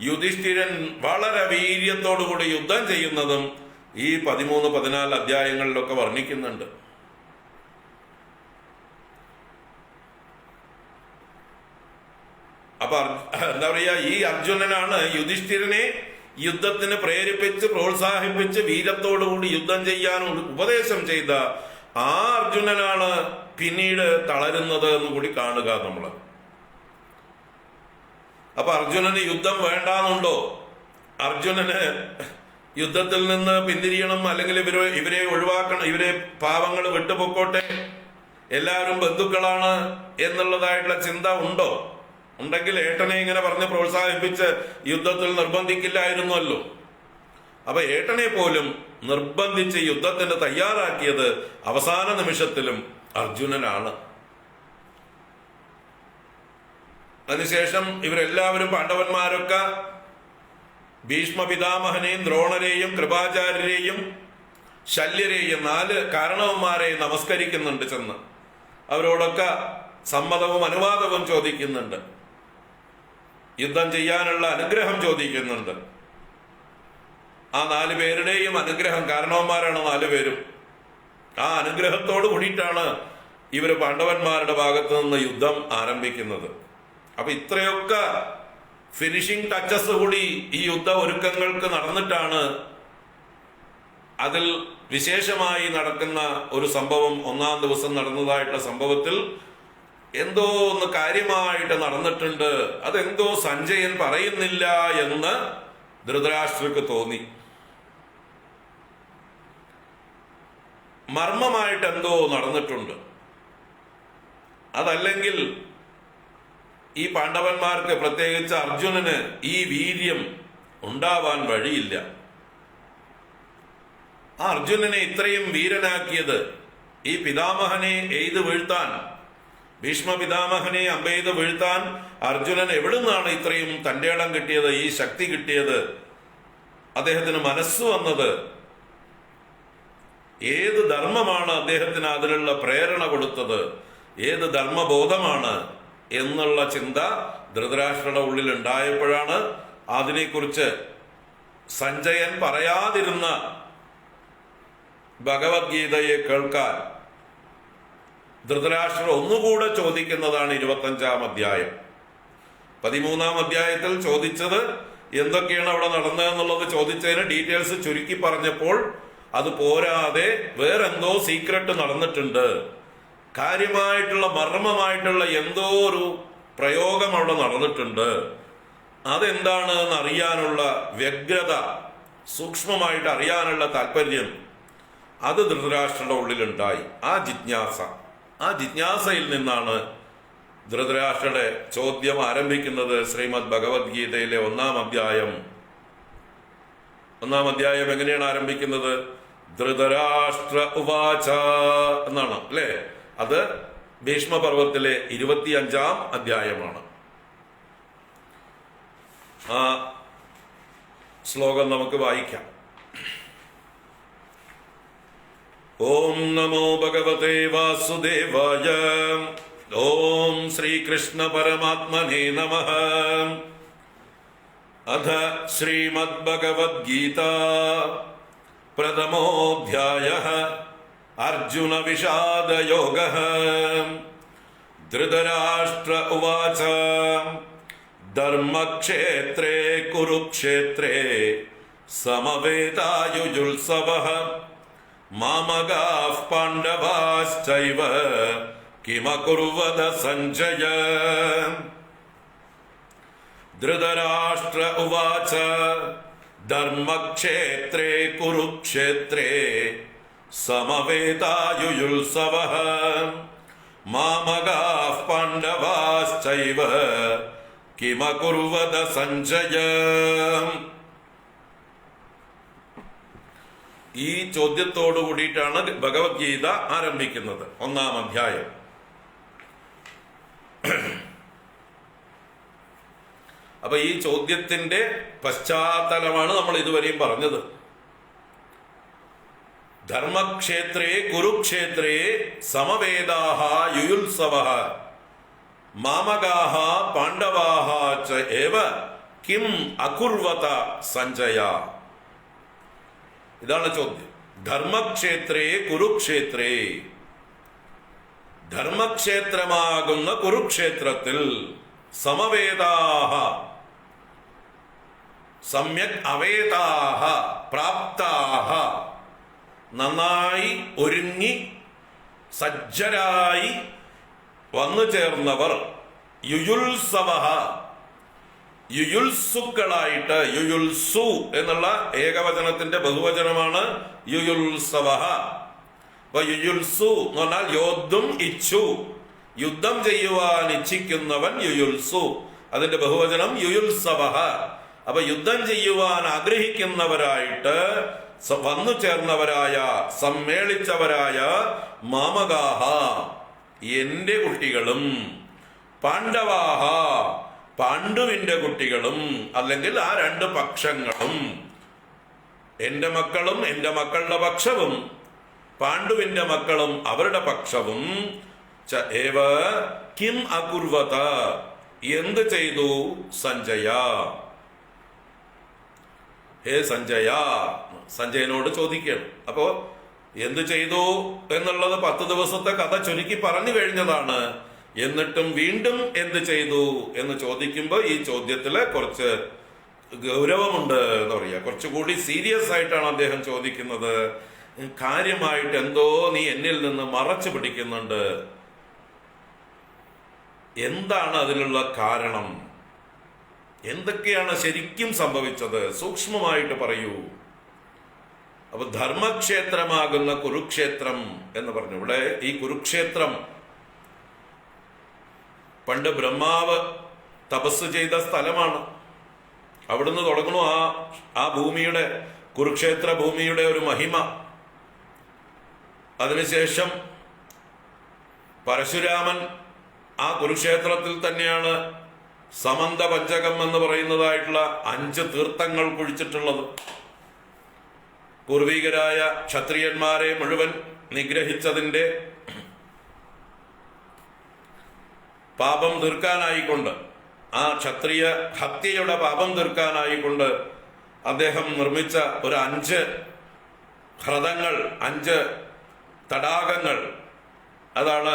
യുധിഷ്ഠിരൻ വളരെ വീര്യത്തോടുകൂടി യുദ്ധം ചെയ്യുന്നതും ഈ 13-14 അധ്യായങ്ങളിലൊക്കെ വർണ്ണിക്കുന്നുണ്ട്. അപ്പൊ എന്താ പറയാ, ഈ അർജുനനാണ് യുധിഷ്ഠിരനെ യുദ്ധത്തിന് പ്രേരിപ്പിച്ച് പ്രോത്സാഹിപ്പിച്ച് വീരത്തോടുകൂടി യുദ്ധം ചെയ്യാൻ ഉപദേശം ചെയ്ത ആ അർജുനനാണ് പിന്നീട് തളരുന്നത് എന്ന് കൂടി കാണുക നമ്മള്. അപ്പൊ അർജുനന് യുദ്ധം വേണ്ടാന്നുണ്ടോ? അർജുനന് യുദ്ധത്തിൽ നിന്ന് പിന്തിരിയണം, അല്ലെങ്കിൽ ഇവരെ ഒഴിവാക്കണം, ഇവരെ പാവങ്ങൾ വിട്ടുപൊക്കോട്ടെ, എല്ലാവരും ബന്ധുക്കളാണ് എന്നുള്ളതായിട്ടുള്ള ചിന്ത ഉണ്ടോ? ഉണ്ടെങ്കിൽ ഏട്ടനെ ഇങ്ങനെ പറഞ്ഞ് പ്രോത്സാഹിപ്പിച്ച് യുദ്ധത്തിൽ നിർബന്ധിക്കില്ലായിരുന്നല്ലോ. അപ്പൊ ഏട്ടനെ പോലും നിർബന്ധിച്ച് യുദ്ധത്തിന് തയ്യാറാക്കിയത് അവസാന നിമിഷത്തിലും അർജുനനാണ്. അതിനുശേഷം ഇവരെല്ലാവരും പാണ്ഡവന്മാരൊക്കെ ഭീഷ്മ പിതാമഹനെയും ദ്രോണരെയും കൃപാചാര്യരെയും ശല്യരെയും 4 കാരണവന്മാരെ നമസ്കരിക്കുന്നുണ്ട്. ചെന്ന് അവരോടൊക്കെ സമ്മതവും അനുവാദവും ചോദിക്കുന്നുണ്ട്, യുദ്ധം ചെയ്യാനുള്ള അനുഗ്രഹം ചോദിക്കുന്നുണ്ട്. ആ 4 പേരുടെയും അനുഗ്രഹം, കാരണവന്മാരാണ് 4 പേരും, ആ അനുഗ്രഹത്തോട് കൂടിയിട്ടാണ് ഇവര് പാണ്ഡവന്മാരുടെ ഭാഗത്ത് നിന്ന് യുദ്ധം ആരംഭിക്കുന്നത്. അപ്പൊ ഇത്രയൊക്കെ ഫിനിഷിംഗ് ടച്ചസ് കൂടി ഈ യുദ്ധ ഒരുക്കങ്ങൾക്ക് നടന്നിട്ടാണ് അതിൽ വിശേഷമായി നടക്കുന്ന ഒരു സംഭവം, ഒന്നാം ദിവസം നടന്നതായിട്ടുള്ള സംഭവത്തിൽ എന്തോ ഒന്ന് കാര്യമായിട്ട് നടന്നിട്ടുണ്ട്, അതെന്തോ സഞ്ജയൻ പറയുന്നില്ല എന്ന് ധൃതരാഷ്ട്രക്ക് തോന്നി. മർമ്മമായിട്ട് എന്തോ നടന്നിട്ടുണ്ട്. അതല്ലെങ്കിൽ ഈ പാണ്ഡവന്മാർക്ക്, പ്രത്യേകിച്ച് അർജുനന് ഈ വീര്യം ഉണ്ടാവാൻ വഴിയില്ല. ആ അർജുനനെ ഇത്രയും വീരനാക്കിയത് ഈ പിതാമഹനെ എയ്ത് വീഴ്ത്താൻ, ഭീഷ്മ പിതാമഹനെ അമ്പെയ്ത് വീഴ്ത്താൻ അർജുനൻ എവിടുന്നാണ് ഇത്രയും തന്റെ ഇടം കിട്ടിയത്, ഈ ശക്തി കിട്ടിയത്, അദ്ദേഹത്തിന് മനസ്സ് വന്നത്? ഏത് ധർമ്മമാണ് അദ്ദേഹത്തിന് അതിനുള്ള പ്രേരണ കൊടുത്തത്? ഏത് ധർമ്മബോധമാണ് എന്നുള്ള ചിന്ത ധൃതരാഷ്ട്രയുടെ ഉള്ളിൽ ഉണ്ടായപ്പോഴാണ് അതിനെക്കുറിച്ച് സഞ്ജയൻ പറയാതിരുന്ന ഭഗവത്ഗീതയെ കേൾക്കാൻ ധൃതരാഷ്ട്രർ ഒന്നുകൂടെ ചോദിക്കുന്നതാണ് 25-ാം അധ്യായം. 13-ാം അധ്യായത്തിൽ ചോദിച്ചത് എന്തൊക്കെയാണ് അവിടെ നടന്നതെന്നുള്ളത് ചോദിച്ചതിന് ഡീറ്റെയിൽസ് ചുരുക്കി പറഞ്ഞപ്പോൾ അത് പോരാതെ വേറെന്തോ സീക്രട്ട് നടന്നിട്ടുണ്ട്, കാര്യമായിട്ടുള്ള മർമ്മമായിട്ടുള്ള എന്തോ ഒരു പ്രയോഗം അവിടെ നടന്നിട്ടുണ്ട്, അതെന്താണ് എന്ന് അറിയാനുള്ള വ്യഗ്രത, സൂക്ഷ്മമായിട്ട് അറിയാനുള്ള താല്പര്യം അത് ധൃതരാഷ്ട്രയുടെ ഉള്ളിലുണ്ടായി. ആ ജിജ്ഞാസയിൽ നിന്നാണ് ധൃതരാഷ്ട്രയുടെ ചോദ്യം ആരംഭിക്കുന്നത്. ശ്രീമദ് ഭഗവത്ഗീതയിലെ 1-ാം അധ്യായം. 1-ാം അധ്യായം എങ്ങനെയാണ് ആരംഭിക്കുന്നത്? ധൃതരാഷ്ട്ര ഉവാച എന്നാണ്, അല്ലെ? അത് ഭീഷ്മപർവത്തിലെ 25-ാം അധ്യായമാണ്. ആ ശ്ലോകം നമുക്ക് വായിക്കാം. ഓം നമോ ഭഗവതേ വാസുദേവായ. ഓം ശ്രീകൃഷ്ണ പരമാത്മനേ നമഃ. അഥ ശ്രീമദ് ഭഗവദ്ഗീത പ്രഥമോऽധ്യായഃ. അർജുന വിഷാദയോഗഃ. ധൃതരാഷ്ട്ര ഉവാച ധർമ്മക്ഷേത്രേ കുരുക്ഷേത്രേ സമവേതായുജുത്സവഃ മാമകാഃ പാണ്ഡവാശ്ചൈവ കിമകുർവത സഞ്ജയ. ധൃതരാഷ്ട്ര ഉവാച ധർമ്മക്ഷേത്രേ കുരുക്ഷേത്രേ സമവേതായുജുത്സവഃ മാമകാഃ പാണ്ഡവാശ്ചൈവ കിമകുർവത സഞ്ജയ. ഈ ചോദ്യത്തോടു കൂടിയിട്ടാണ് ഭഗവത്ഗീത ആരംഭിക്കുന്നത്, 1-ാം അധ്യായം. അപ്പൊ ഈ ചോദ്യത്തിന്റെ പശ്ചാത്തലമാണ് നമ്മൾ ഇതുവരെയും പറഞ്ഞത്. ധർമ്മക്ഷേത്രേ കുരുക്ഷേത്രേ സമവേദാഹ യുയുത്സവഃ മാമകാഹ പാണ്ഡവാഹ ച ഏവ കിം അകുർവത സഞ്ജയ. ഇതാണ് ചോദ്യം. ധർമ്മക്ഷേത്രേ കുരുക്ഷേത്രേ, ധർമ്മക്ഷേത്രമാകുന്ന കുരുക്ഷേത്രത്തിൽ സമവേദാഹ സമ്യക് അവേദാഹ പ്രാപ്താഹ നന്നായി ഒരുങ്ങി സജ്ജരായി വന്നു ചേർന്നവർ യുയുത്സവഃ യുയുത്സുക്കളായിട്ട്, യുയുത്സു എന്നുള്ള ഏകവചനത്തിന്റെ ബഹുവചനമാണ് യുയുത്സവഃ. അപ്പൊ യുയുത്സു എന്ന് പറഞ്ഞാൽ യോദ്ധും ഇച്ഛു, യുദ്ധം ചെയ്യുവാൻ ഇച്ഛിക്കുന്നവൻ യുയുത്സു, അതിന്റെ ബഹുവചനം യുയുത്സവഃ. അപ്പൊ യുദ്ധം ചെയ്യുവാൻ ആഗ്രഹിക്കുന്നവരായിട്ട് വന്നു ചേർന്നവരായ, സമ്മേളിച്ചവരായ മാമകാഹ എന്റെ കുട്ടികളും, പാണ്ഡവാഹ പാണ്ഡുവിന്റെ കുട്ടികളും, അല്ലെങ്കിൽ ആ രണ്ട് പക്ഷങ്ങളും, എന്റെ മക്കളും എന്റെ മക്കളുടെ പക്ഷവും പാണ്ഡുവിന്റെ മക്കളും അവരുടെ പക്ഷവും ച ഏവ കിം അകുർവത എന്ത് ചെയ്തു സഞ്ജയ, ഹേ സഞ്ജയ, സഞ്ജയനോട് ചോദിക്കണം. അപ്പോ എന്ത് ചെയ്തു എന്നുള്ളത് 10 ദിവസത്തെ കഥ ചുരുക്കി പറഞ്ഞു കഴിഞ്ഞതാണ്. എന്നിട്ടും വീണ്ടും എന്ത് ചെയ്തു എന്ന് ചോദിക്കുമ്പോൾ ഈ ചോദ്യത്തില് കുറച്ച് ഗൗരവമുണ്ട് എന്ന് പറയാ. കുറച്ചുകൂടി സീരിയസ് ആയിട്ടാണ് അദ്ദേഹം ചോദിക്കുന്നത്. കാര്യമായിട്ട് എന്തോ നീ എന്നിൽ നിന്ന് മറച്ചു പിടിക്കുന്നുണ്ട്, എന്താണ് അതിനുള്ള കാരണം, എന്തൊക്കെയാണ് ശരിക്കും സംഭവിച്ചത്, സൂക്ഷ്മമായിട്ട് പറയൂ. അപ്പൊ ധർമ്മക്ഷേത്രമാകുന്ന കുരുക്ഷേത്രം എന്ന് പറഞ്ഞു. ഇവിടെ ഈ കുരുക്ഷേത്രം പണ്ട് ബ്രഹ്മാവ് തപസ് ചെയ്ത സ്ഥലമാണ്. അവിടുന്ന് തുടങ്ങണു ആ ഭൂമിയുടെ, കുരുക്ഷേത്ര ഭൂമിയുടെ ഒരു മഹിമ. അതിനുശേഷം പരശുരാമൻ ആ കുരുക്ഷേത്രത്തിൽ തന്നെയാണ് സമന്ത പഞ്ചകം എന്ന് പറയുന്നതായിട്ടുള്ള 5 തീർത്ഥങ്ങൾ കുഴിച്ചിട്ടുള്ളത്. പൂർവികരായ ക്ഷത്രിയന്മാരെ മുഴുവൻ നിഗ്രഹിച്ചതിന്റെ പാപം തീർക്കാനായിക്കൊണ്ട്, ആ ക്ഷത്രിയ ഹത്യയുടെ പാപം തീർക്കാനായിക്കൊണ്ട് അദ്ദേഹം നിർമ്മിച്ച ഒരു 5 ഹ്രദങ്ങൾ, 5 തടാകങ്ങൾ, അതാണ്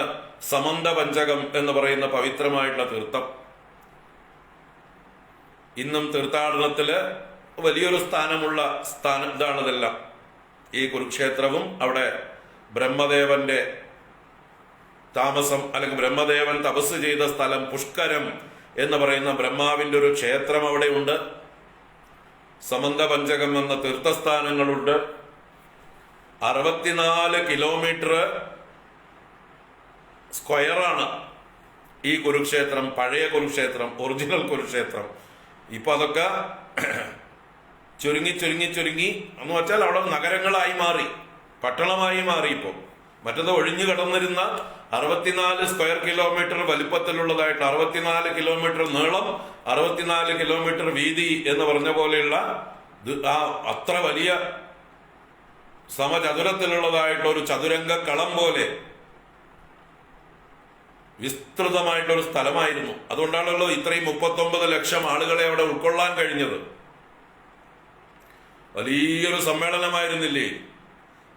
സമന്ത പഞ്ചകം എന്ന് പറയുന്ന പവിത്രമായിട്ടുള്ള തീർത്ഥം. ഇന്നും തീർത്ഥാടനത്തില് വലിയൊരു സ്ഥാനമുള്ള ഇതാണിതെല്ലാം. ഈ കുരുക്ഷേത്രവും അവിടെ ബ്രഹ്മദേവന്റെ താമസം, അല്ലെങ്കിൽ ബ്രഹ്മദേവൻ തപസ് ചെയ്ത സ്ഥലം, പുഷ്കരം എന്ന് പറയുന്ന ബ്രഹ്മാവിന്റെ ഒരു ക്ഷേത്രം അവിടെ ഉണ്ട്. സമന്ത പഞ്ചകം എന്ന തീർത്ഥസ്ഥാനങ്ങളുണ്ട്. 64 കിലോമീറ്റർ സ്ക്വയറാണ് ഈ കുരുക്ഷേത്രം, പഴയ കുരുക്ഷേത്രം, ഒറിജിനൽ കുരുക്ഷേത്രം. ഇപ്പൊ അതൊക്കെ ചുരുങ്ങി ചുരുങ്ങി ചുരുങ്ങി എന്ന് വെച്ചാൽ അവിടെ നഗരങ്ങളായി മാറി, പട്ടണമായി മാറി. ഇപ്പോൾ മറ്റത് ഒഴിഞ്ഞു കിടന്നിരുന്ന 64 സ്ക്വയർ കിലോമീറ്റർ വലിപ്പത്തിലുള്ളതായിട്ട്, 64 കിലോമീറ്റർ നീളം, 64 കിലോമീറ്റർ വീതി എന്ന് പറഞ്ഞ പോലെയുള്ള ആ അത്ര വലിയ സമചതുരത്തിലുള്ളതായിട്ടുള്ള ഒരു ചതുരംഗ കളം പോലെ വിസ്തൃതമായിട്ടൊരു സ്ഥലമായിരുന്നു. അതുകൊണ്ടാണല്ലോ ഇത്രയും 39 ലക്ഷം ആളുകളെ അവിടെ ഉൾക്കൊള്ളാൻ കഴിഞ്ഞത്. വലിയൊരു സമ്മേളനമായിരുന്നില്ലേ?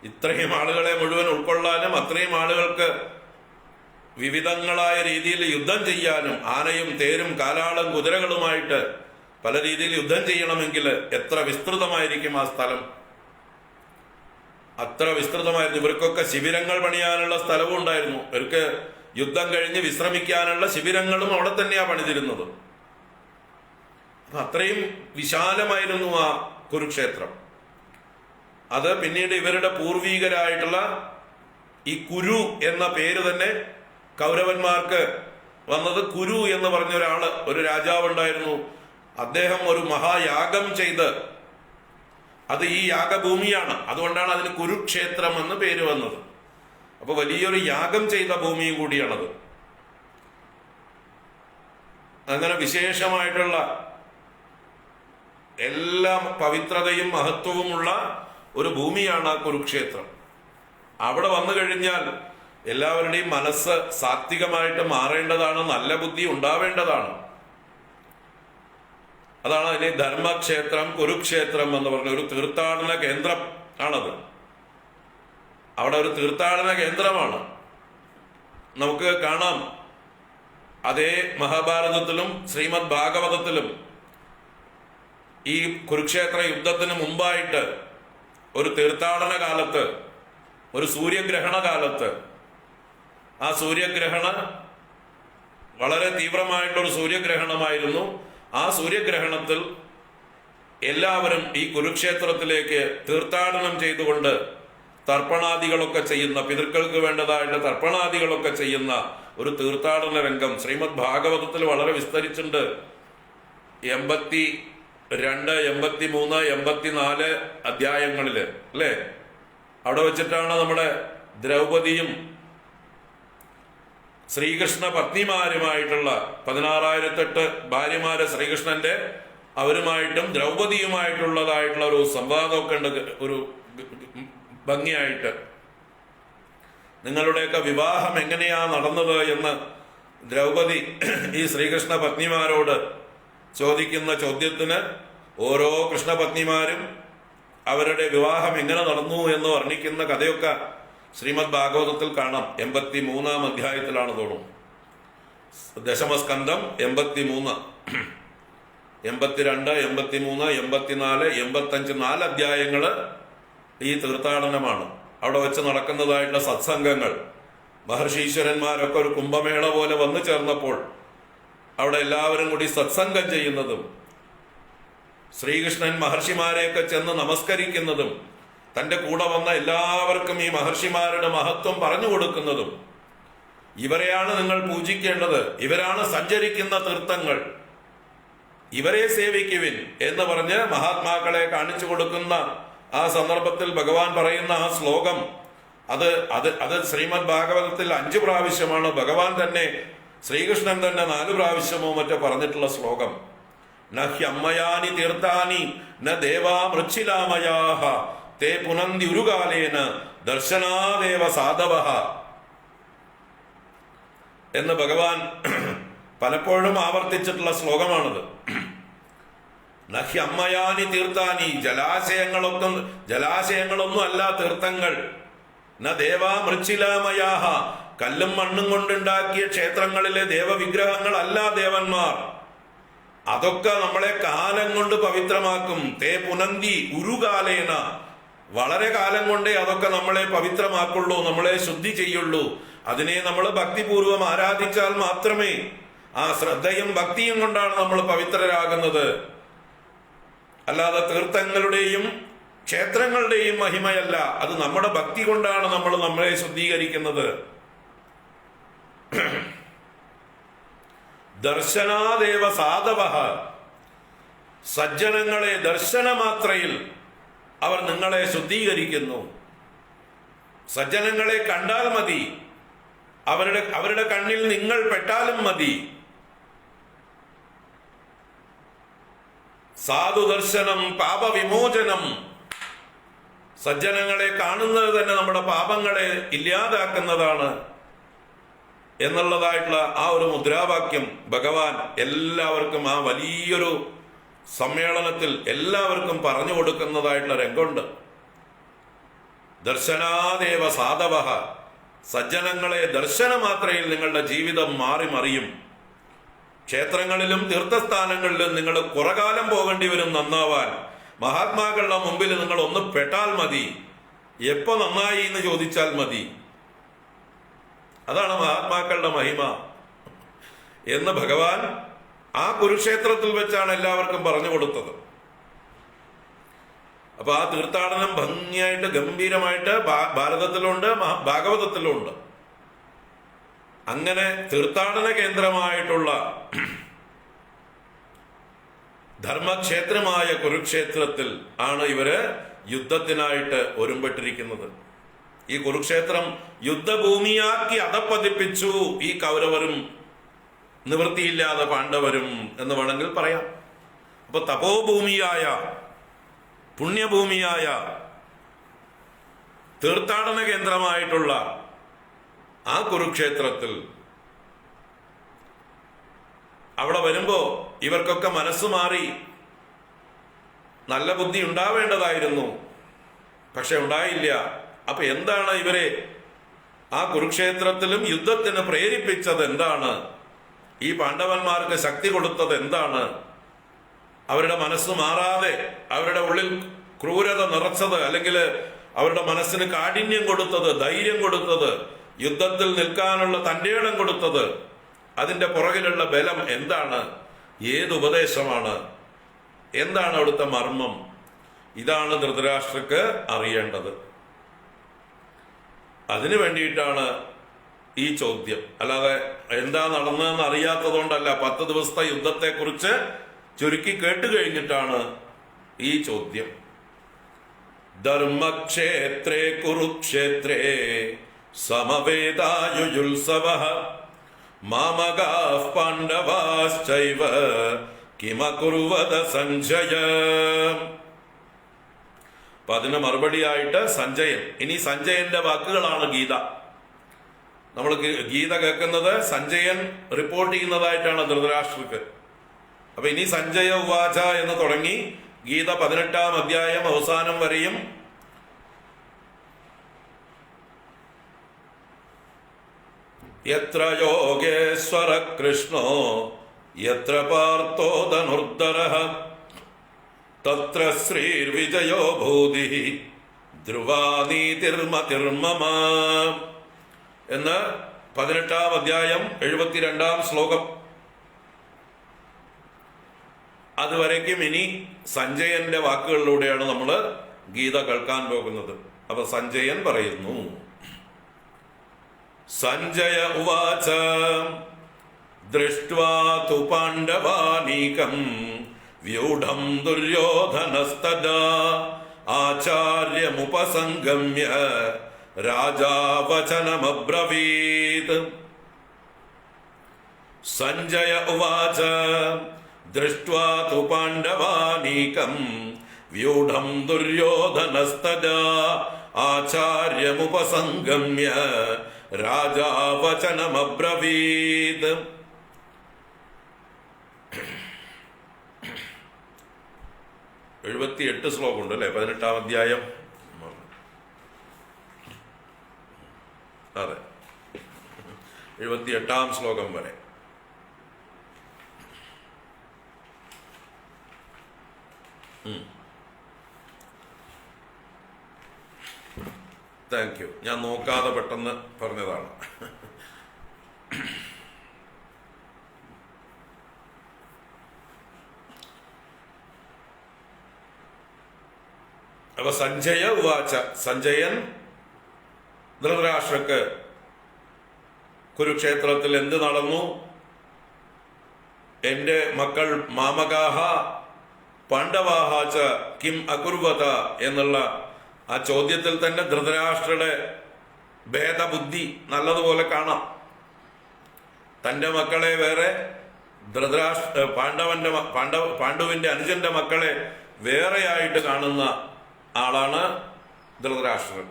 ഇത്രയും ആളുകളെ മുഴുവൻ ഉൾക്കൊള്ളാനും അത്രയും ആളുകൾക്ക് വിവിധങ്ങളായ രീതിയിൽ യുദ്ധം ചെയ്യാനും, ആനയും തേരും കാലാളും കുതിരകളുമായിട്ട് പല രീതിയിൽ യുദ്ധം ചെയ്യണമെങ്കിൽ എത്ര വിസ്തൃതമായിരിക്കും ആ സ്ഥലം. അത്ര വിസ്തൃതമായിരുന്നു. ഇവർക്കൊക്കെ ശിബിരങ്ങൾ പണിയാനുള്ള സ്ഥലവും ഉണ്ടായിരുന്നു. ഇവർക്ക് യുദ്ധം കഴിഞ്ഞ് വിശ്രമിക്കാനുള്ള ശിബിരങ്ങളും അവിടെ തന്നെയാണ് പണിതിരുന്നത്. അത്രയും വിശാലമായിരുന്നു ആ കുരുക്ഷേത്രം. അത് പിന്നീട് ഇവരുടെ പൂർവീകരായിട്ടുള്ള ഈ കുരു എന്ന പേര് തന്നെ കൗരവന്മാർക്ക് വന്നത്. കുരു എന്ന് പറഞ്ഞ ഒരു രാജാവ് ഉണ്ടായിരുന്നു. അദ്ദേഹം ഒരു മഹായാഗം ചെയ്ത്, അത് ഈ യാഗഭൂമിയാണ്, അതുകൊണ്ടാണ് അതിന് കുരുക്ഷേത്രം എന്ന് പേര് വന്നത്. അപ്പൊ വലിയൊരു യാഗം ചെയ്ത ഭൂമിയും കൂടിയാണത്. അങ്ങനെ വിശേഷമായിട്ടുള്ള എല്ലാ പവിത്രതയും മഹത്വവുമുള്ള ഒരു ഭൂമിയാണ് ആ കുരുക്ഷേത്രം. അവിടെ വന്നു കഴിഞ്ഞാൽ എല്ലാവരുടെയും മനസ്സ് സാത്വികമായിട്ട് മാറേണ്ടതാണ്, നല്ല ബുദ്ധി ഉണ്ടാവേണ്ടതാണ്. അതാണ് അതിന് ധർമ്മക്ഷേത്രം കുരുക്ഷേത്രം എന്ന് പറഞ്ഞ ഒരു തീർത്ഥാടന കേന്ദ്രം ആണത്. അവിടെ ഒരു തീർത്ഥാടന കേന്ദ്രമാണ്. നമുക്ക് കാണാം, അതേ മഹാഭാരതത്തിലും ശ്രീമദ് ഭാഗവതത്തിലും ഈ കുരുക്ഷേത്ര യുദ്ധത്തിന് മുമ്പായിട്ട് ഒരു തീർത്ഥാടന കാലത്ത്, ഒരു സൂര്യഗ്രഹണ കാലത്ത്, ആ സൂര്യഗ്രഹണം വളരെ തീവ്രമായിട്ടൊരു സൂര്യഗ്രഹണമായിരുന്നു. ആ സൂര്യഗ്രഹണത്തിൽ എല്ലാവരും ഈ കുരുക്ഷേത്രത്തിലേക്ക് തീർത്ഥാടനം ചെയ്തുകൊണ്ട് തർപ്പണാദികളൊക്കെ ചെയ്യുന്ന, പിതൃക്കൾക്ക് വേണ്ടതായിട്ട് തർപ്പണാദികളൊക്കെ ചെയ്യുന്ന ഒരു തീർത്ഥാടന രംഗം ശ്രീമദ് ഭാഗവതത്തിൽ വളരെ വിസ്തരിച്ചിട്ടുണ്ട്. 82, 83, 84 അധ്യായങ്ങളില് അല്ലേ? അവിടെ വെച്ചിട്ടാണ് നമ്മുടെ ദ്രൗപദിയും ശ്രീകൃഷ്ണ പത്നിമാരുമായിട്ടുള്ള 16,008 ഭാര്യമാരെ ശ്രീകൃഷ്ണന്റെ, അവരുമായിട്ടും ദ്രൗപദിയുമായിട്ടുള്ളതായിട്ടുള്ള ഒരു സംവാദമൊക്കെ ഉണ്ട്, ഒരു ഭംഗിയായിട്ട്. നിങ്ങളുടെയൊക്കെ വിവാഹം എങ്ങനെയാ നടന്നത് എന്ന് ദ്രൗപദി ഈ ശ്രീകൃഷ്ണ പത്നിമാരോട് ചോദിക്കുന്ന ചോദ്യത്തിന് ഓരോ കൃഷ്ണപത്നിമാരും അവരുടെ വിവാഹം എങ്ങനെ നടന്നു എന്ന് വർണ്ണിക്കുന്ന കഥയൊക്കെ ശ്രീമദ് ഭാഗവതത്തിൽ കാണാം. 83 അധ്യായത്തിലാണ് തോന്നും. ദശമസ്കന്ധം 83, 82, 83, 84, 85, 4 അധ്യായങ്ങള് ഈ തീർത്ഥാടനമാണ്. അവിടെ വെച്ച് നടക്കുന്നതായിട്ടുള്ള സത്സംഗങ്ങൾ, മഹർഷീശ്വരന്മാരൊക്കെ ഒരു കുംഭമേള പോലെ വന്നു ചേർന്നപ്പോൾ അവിടെ എല്ലാവരും കൂടി സത്സംഗം ചെയ്യുന്നതും, ശ്രീകൃഷ്ണൻ മഹർഷിമാരെയൊക്കെ ചെന്ന് നമസ്കരിക്കുന്നതും, തന്റെ കൂടെ വന്ന എല്ലാവർക്കും ഈ മഹർഷിമാരുടെ മഹത്വം പറഞ്ഞു കൊടുക്കുന്നതും, ഇവരെയാണ് നിങ്ങൾ പൂജിക്കേണ്ടത്, ഇവരാണ് സഞ്ചരിക്കുന്ന തീർത്ഥങ്ങൾ, ഇവരെ സേവിക്കുവിൻ എന്ന് പറഞ്ഞ് മഹാത്മാക്കളെ കാണിച്ചു കൊടുക്കുന്ന ആ സന്ദർഭത്തിൽ ഭഗവാൻ പറയുന്ന ആ ശ്ലോകം, അത് ശ്രീമദ് ഭാഗവതത്തിൽ 5 പ്രാവശ്യമാണ്. ഭഗവാൻ തന്നെ, ശ്രീകൃഷ്ണൻ തന്നെ 4 പ്രാവശ്യമോ മറ്റോ പറഞ്ഞിട്ടുള്ള ശ്ലോകം. നഹ്യമ്മയാനി തീർത്ഥാനി ന ദേവാ മൃച്ഛിലാമയാഹ തേ പുനന്തി ഉരുകാലേന ദർശനാദേവ സാധവഃ എന്ന് ഭഗവാൻ പലപ്പോഴും ആവർത്തിച്ചിട്ടുള്ള ശ്ലോകമാണത്. നഹ്യമ്മയാനി തീർത്ഥാനി, ജലാശയങ്ങളൊന്നും അല്ല തീർത്ഥങ്ങൾ. ന ദേവാ മൃച്ഛിലാമയാഹ, കല്ലും മണ്ണും കൊണ്ടുണ്ടാക്കിയ ക്ഷേത്രങ്ങളിലെ ദേവവിഗ്രഹങ്ങളല്ല ദേവന്മാർ. അതൊക്കെ നമ്മളെ കാലം കൊണ്ട് പവിത്രമാക്കും. തേ പുനന്തി ഉരുകാലേന, വളരെ കാലം കൊണ്ടേ അതൊക്കെ നമ്മളെ പവിത്രമാക്കുള്ളൂ, നമ്മളെ ശുദ്ധി ചെയ്യുള്ളൂ. അതിനെ നമ്മൾ ഭക്തിപൂർവം ആരാധിച്ചാൽ മാത്രമേ, ആ ശ്രദ്ധയും ഭക്തിയും കൊണ്ടാണ് നമ്മൾ പവിത്രരാകുന്നത്. അല്ലാതെ തീർത്ഥങ്ങളുടെയും ക്ഷേത്രങ്ങളുടെയും മഹിമയല്ല, അത് നമ്മുടെ ഭക്തി കൊണ്ടാണ് നമ്മൾ നമ്മളെ ശുദ്ധീകരിക്കുന്നത്. ദർശനാദേവ സാധവഃ, സജ്ജനങ്ങളെ ദർശനമാത്രയിൽ അവർ നിങ്ങളെ ശുദ്ധീകരിക്കുന്നു. സജ്ജനങ്ങളെ കണ്ടാൽ മതി, അവരുടെ കണ്ണിൽ നിങ്ങൾ പെട്ടാലും മതി. സാധുദർശനം പാപവിമോചനം, സജ്ജനങ്ങളെ കാണുന്നത് തന്നെ നമ്മുടെ പാപങ്ങളെ ഇല്ലാതാക്കുന്നതാണ് എന്നുള്ളതായിട്ടുള്ള ആ ഒരു മുദ്രാവാക്യം ഭഗവാൻ എല്ലാവർക്കും ആ വലിയൊരു സമ്മേളനത്തിൽ എല്ലാവർക്കും പറഞ്ഞു കൊടുക്കുന്നതായിട്ടുള്ള രംഗമുണ്ട്. ദർശനാദേവ സാധവഃ, സജ്ജനങ്ങളെ ദർശനമാത്രയിൽ നിങ്ങളുടെ ജീവിതം മാറി മറിയും. ക്ഷേത്രങ്ങളിലും തീർത്ഥസ്ഥാനങ്ങളിലും നിങ്ങൾ കുറകാലം പോകേണ്ടി വരും നന്നാവാൻ. മഹാത്മാക്കളുടെ മുമ്പിൽ നിങ്ങൾ ഒന്ന് പെട്ടാൽ മതി, എപ്പോ നന്നായി എന്ന് ചോദിച്ചാൽ മതി. അതാണ് മഹാത്മാക്കളുടെ മഹിമ എന്ന് ഭഗവാൻ ആ കുരുക്ഷേത്രത്തിൽ വെച്ചാണ് എല്ലാവർക്കും പറഞ്ഞു കൊടുത്തത്. അപ്പൊ ആ തീർത്ഥാടനം ഭംഗിയായിട്ട് ഗംഭീരമായിട്ട് ഭാരതത്തിലുണ്ട്, ഭാഗവതത്തിലുണ്ട്. അങ്ങനെ തീർത്ഥാടന കേന്ദ്രമായിട്ടുള്ള ധർമ്മക്ഷേത്രമായ കുരുക്ഷേത്രത്തിൽ ആണ് ഇവര് യുദ്ധത്തിനായിട്ട് ഒരുമ്പെട്ടിരിക്കുന്നത്. ഈ കുരുക്ഷേത്രം യുദ്ധഭൂമിയാക്കി അധപ്പതിപ്പിച്ചു ഈ കൗരവരും നിവൃത്തിയില്ലാതെ പാണ്ഡവരും എന്ന് വേണമെങ്കിൽ പറയാം. അപ്പൊ തപോഭൂമിയായ, പുണ്യഭൂമിയായ തീർത്ഥാടന കേന്ദ്രമായിട്ടുള്ള ആ കുരുക്ഷേത്രത്തിൽ അവിടെ വരുമ്പോ ഇവർക്കൊക്കെ മനസ്സ് മാറി നല്ല ബുദ്ധി ഉണ്ടാവേണ്ടതായിരുന്നു, പക്ഷെ ഉണ്ടായില്ല. അപ്പൊ എന്താണ് ഇവരെ ആ കുരുക്ഷേത്രത്തിലും യുദ്ധത്തിന് പ്രേരിപ്പിച്ചത്? എന്താണ് ഈ പാണ്ഡവന്മാർക്ക് ശക്തി കൊടുത്തത്? എന്താണ് അവരുടെ മനസ്സ് മാറാതെ അവരുടെ ഉള്ളിൽ ക്രൂരത നിറച്ചത്, അല്ലെങ്കിൽ അവരുടെ മനസ്സിന് കാഠിന്യം കൊടുത്തത്, ധൈര്യം കൊടുത്തത്, യുദ്ധത്തിൽ നിൽക്കാനുള്ള തന്റെ ഇടം കൊടുത്തത്? അതിന്റെ പുറകിലുള്ള ബലം എന്താണ്? ഏത് ഉപദേശമാണ്? എന്താണ് അവിടുത്തെ മർമ്മം? ഇതാണ് ധൃതരാഷ്ട്രക്ക് അറിയേണ്ടത്. അതിനു വേണ്ടിയിട്ടാണ് ഈ ചോദ്യം. അല്ലാതെ എന്താ നടന്നതെന്ന് അറിയാത്തതുകൊണ്ടല്ല. 10 ദിവസത്തെ യുദ്ധത്തെക്കുറിച്ച് ചുരുക്കി കേട്ട് കഴിഞ്ഞിട്ടാണ് ഈ ചോദ്യം. ധർമ്മക്ഷേത്രേ കുരുക്ഷേത്രേ സമവേദായുജുത്സവഃ മാമകാഃ പാണ്ഡവാശ്ചൈവ കിമകുർവത സഞ്ജയ. അപ്പൊ അതിന് മറുപടിയായിട്ട് സഞ്ജയൻ, ഇനി സഞ്ജയന്റെ വാക്കുകളാണ് ഗീത. നമ്മൾ ഗീത കേൾക്കുന്നത് സഞ്ജയൻ റിപ്പോർട്ട് ചെയ്യുന്നതായിട്ടാണ് ധൃതരാഷ്ട്രക്ക്. അപ്പൊ ഇനി സഞ്ജയ ഉവാച എന്ന് തുടങ്ങി ഗീത 18-ാം അധ്യായം അവസാനം വരെയും യത്ര യോഗേശ്വര കൃഷ്ണോ യത്ര പാർത്ഥോ ധനുർധരഃ തത്ര ശ്രീർവിജയോ ഭൂതി ധ്രുവാനീതിർമതിർമമ എന്ന് 18-ാം അധ്യായം 72-ാം ശ്ലോകം. അതുവരയ്ക്കും ഇനി സഞ്ജയന്റെ വാക്കുകളിലൂടെയാണ് നമ്മൾ ഗീത കേൾക്കാൻ പോകുന്നത്. അപ്പൊ സഞ്ജയൻ പറയുന്നു, സഞ്ജയ ഉവാച ദൃഷ്ട്വാ തു പാണ്ഡവാനീകം വ്യൂഢം ദുര്യോധനസ്തദാ ആചാര്യമുപസംഗമ്യ രാജാ വചനമബ്രവീത്. സഞ്ജയ ഉവാച ദൃഷ്ട്വാ തു പാണ്ഡവാനീകം വ്യൂഢം ദുര്യോധനസ്തദാ ആചാര്യമുപസംഗമ്യ രാജാ വചനമബ്രവീത്. 78 ശ്ലോകമുണ്ട് അല്ലെ 18-ാം അധ്യായം. അതെ, 78-ാം ശ്ലോകം വരെ. Thank you. ഞാൻ നോക്കാതെ പെട്ടെന്ന് പറഞ്ഞതാണ്. അപ്പൊ സഞ്ജയ ഉവാച, സഞ്ജയൻ ധൃതരാഷ്ട്രക്ക് കുരുക്ഷേത്രത്തിൽ എന്ത് നടന്നു, എന്റെ മക്കൾ മാമകാഹ പാണ്ഡവാഹാച കിം അകുർവത എന്നുള്ള ആ ചോദ്യത്തിൽ തന്നെ ധൃതരാഷ്ട്രയുടെ ഭേദബുദ്ധി നല്ലതുപോലെ കാണാം. തന്റെ മക്കളെ വേറെ, പാണ്ഡുവിന്റെ അനുജന്റെ മക്കളെ വേറെയായിട്ട് കാണുന്ന ആളാണ് ധൃതരാഷ്ട്രൻ.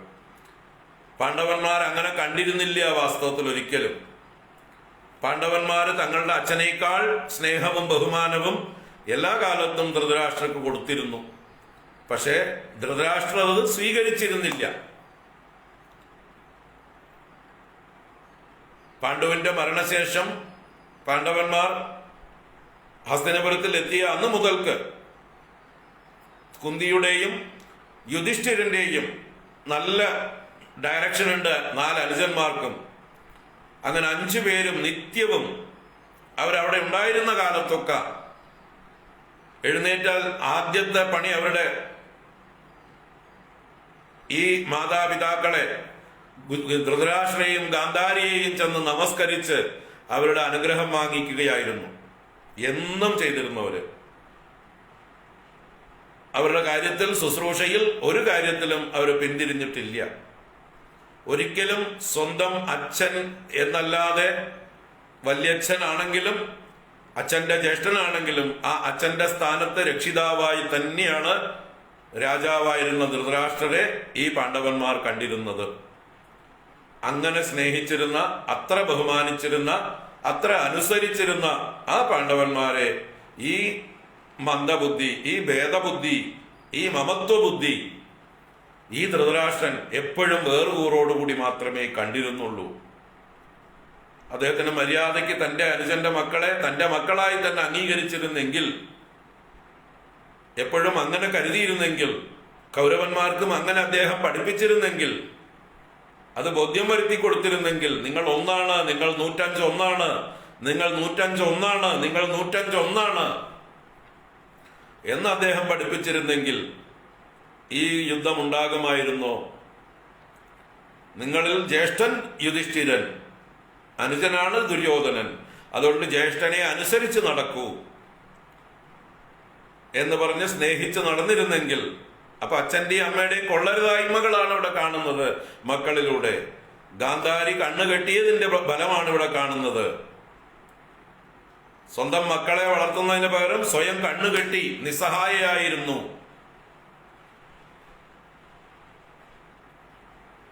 പാണ്ഡവന്മാർ അങ്ങനെ കണ്ടിരുന്നില്ല വാസ്തവത്തിൽ ഒരിക്കലും. പാണ്ഡവന്മാര് തങ്ങളുടെ അച്ഛനേക്കാൾ സ്നേഹവും ബഹുമാനവും എല്ലാ കാലത്തും ധൃതരാഷ്ട്രക്ക് കൊടുത്തിരുന്നു. പക്ഷേ ധൃതരാഷ്ട്രർ അത് സ്വീകരിച്ചിരുന്നില്ല. പാണ്ഡുവിന്റെ മരണശേഷം പാണ്ഡവന്മാർ ഹസ്തിനപുരത്തിൽ എത്തിയ അന്ന് മുതൽക്ക് കുന്തിയുടെയും യുധിഷ്ഠിരന്റെയും നല്ല ഡയറക്ഷൻ ഉണ്ട് 4 അനുജന്മാർക്കും. അങ്ങനെ 5 പേരും നിത്യവും അവരവിടെ ഉണ്ടായിരുന്ന കാലത്തൊക്കെ എഴുന്നേറ്റാൽ ആദ്യത്തെ പണി അവരുടെ ഈ മാതാപിതാക്കളെ ധൃതരാഷ്ട്രയെയും ഗാന്ധാരിയെയും ചെന്ന് നമസ്കരിച്ച് അവരുടെ അനുഗ്രഹം വാങ്ങിക്കുകയായിരുന്നു എന്നും ചെയ്തിരുന്നവര്. അവരുടെ കാര്യത്തിൽ, ശുശ്രൂഷയിൽ ഒരു കാര്യത്തിലും അവർ പിന്തിരിഞ്ഞിട്ടില്ല. ഒരിക്കലും സ്വന്തം അച്ഛൻ എന്നല്ലാതെ വല്യച്ഛനാണെങ്കിലും അച്ഛന്റെ ജ്യേഷ്ഠനാണെങ്കിലും ആ അച്ഛന്റെ സ്ഥാനത്ത് രക്ഷിതാവായി തന്നെയാണ് രാജാവായിരുന്ന ധൃതരാഷ്ട്രരെ ഈ പാണ്ഡവന്മാർ കണ്ടിരുന്നത്. അങ്ങനെ സ്നേഹിച്ചിരുന്ന, അത്ര ബഹുമാനിച്ചിരുന്ന, അത്ര അനുസരിച്ചിരുന്ന ആ പാണ്ഡവന്മാരെ ഈ മന്ദബുദ്ധി, ഈ ഭേദബുദ്ധി, ഈ മമത്വബുദ്ധി ഈ ധൃതരാഷ്ട്രൻ എപ്പോഴും വേറുകൂറോടുകൂടി മാത്രമേ കണ്ടിരുന്നുള്ളൂ. അദ്ദേഹത്തിന് മര്യാദയ്ക്ക് തന്റെ അനുജന്റെ മക്കളെ തന്റെ മക്കളായി തന്നെ അംഗീകരിച്ചിരുന്നെങ്കിൽ, എപ്പോഴും അങ്ങനെ കരുതിയിരുന്നെങ്കിൽ, കൗരവന്മാർക്കും അങ്ങനെ അദ്ദേഹം പഠിപ്പിച്ചിരുന്നെങ്കിൽ, അത് ബോധ്യം വരുത്തി കൊടുത്തിരുന്നെങ്കിൽ, നിങ്ങൾ ഒന്നാണ്, നിങ്ങൾ 105 ഒന്നാണ്, നിങ്ങൾ 105 ഒന്നാണ്, നിങ്ങൾ 105 ഒന്നാണ് എന്ന് അദ്ദേഹം പഠിപ്പിച്ചിരുന്നെങ്കിൽ ഈ യുദ്ധം ഉണ്ടാകുമായിരുന്നോ? നിങ്ങളിൽ ജ്യേഷ്ഠൻ യുധിഷ്ഠിരൻ, അനുജനാണ് ദുര്യോധനൻ, അതുകൊണ്ട് ജ്യേഷ്ഠനെ അനുസരിച്ച് നടക്കൂ എന്ന് പറഞ്ഞ് സ്നേഹിച്ച് നടന്നിരുന്നെങ്കിൽ, അപ്പൊ അച്ഛന്റെയും അമ്മയുടെയും കൊള്ളരുതായ്മകളാണ് ഇവിടെ കാണുന്നത് മക്കളിലൂടെ. ഗാന്ധാരി കണ്ണു കെട്ടിയതിന്റെ ഫലമാണ് ഇവിടെ കാണുന്നത്. സ്വന്തം മക്കളെ വളർത്തുന്നതിന് പകരം സ്വയം കണ്ണുകെട്ടി നിസ്സഹായയായിരുന്നു.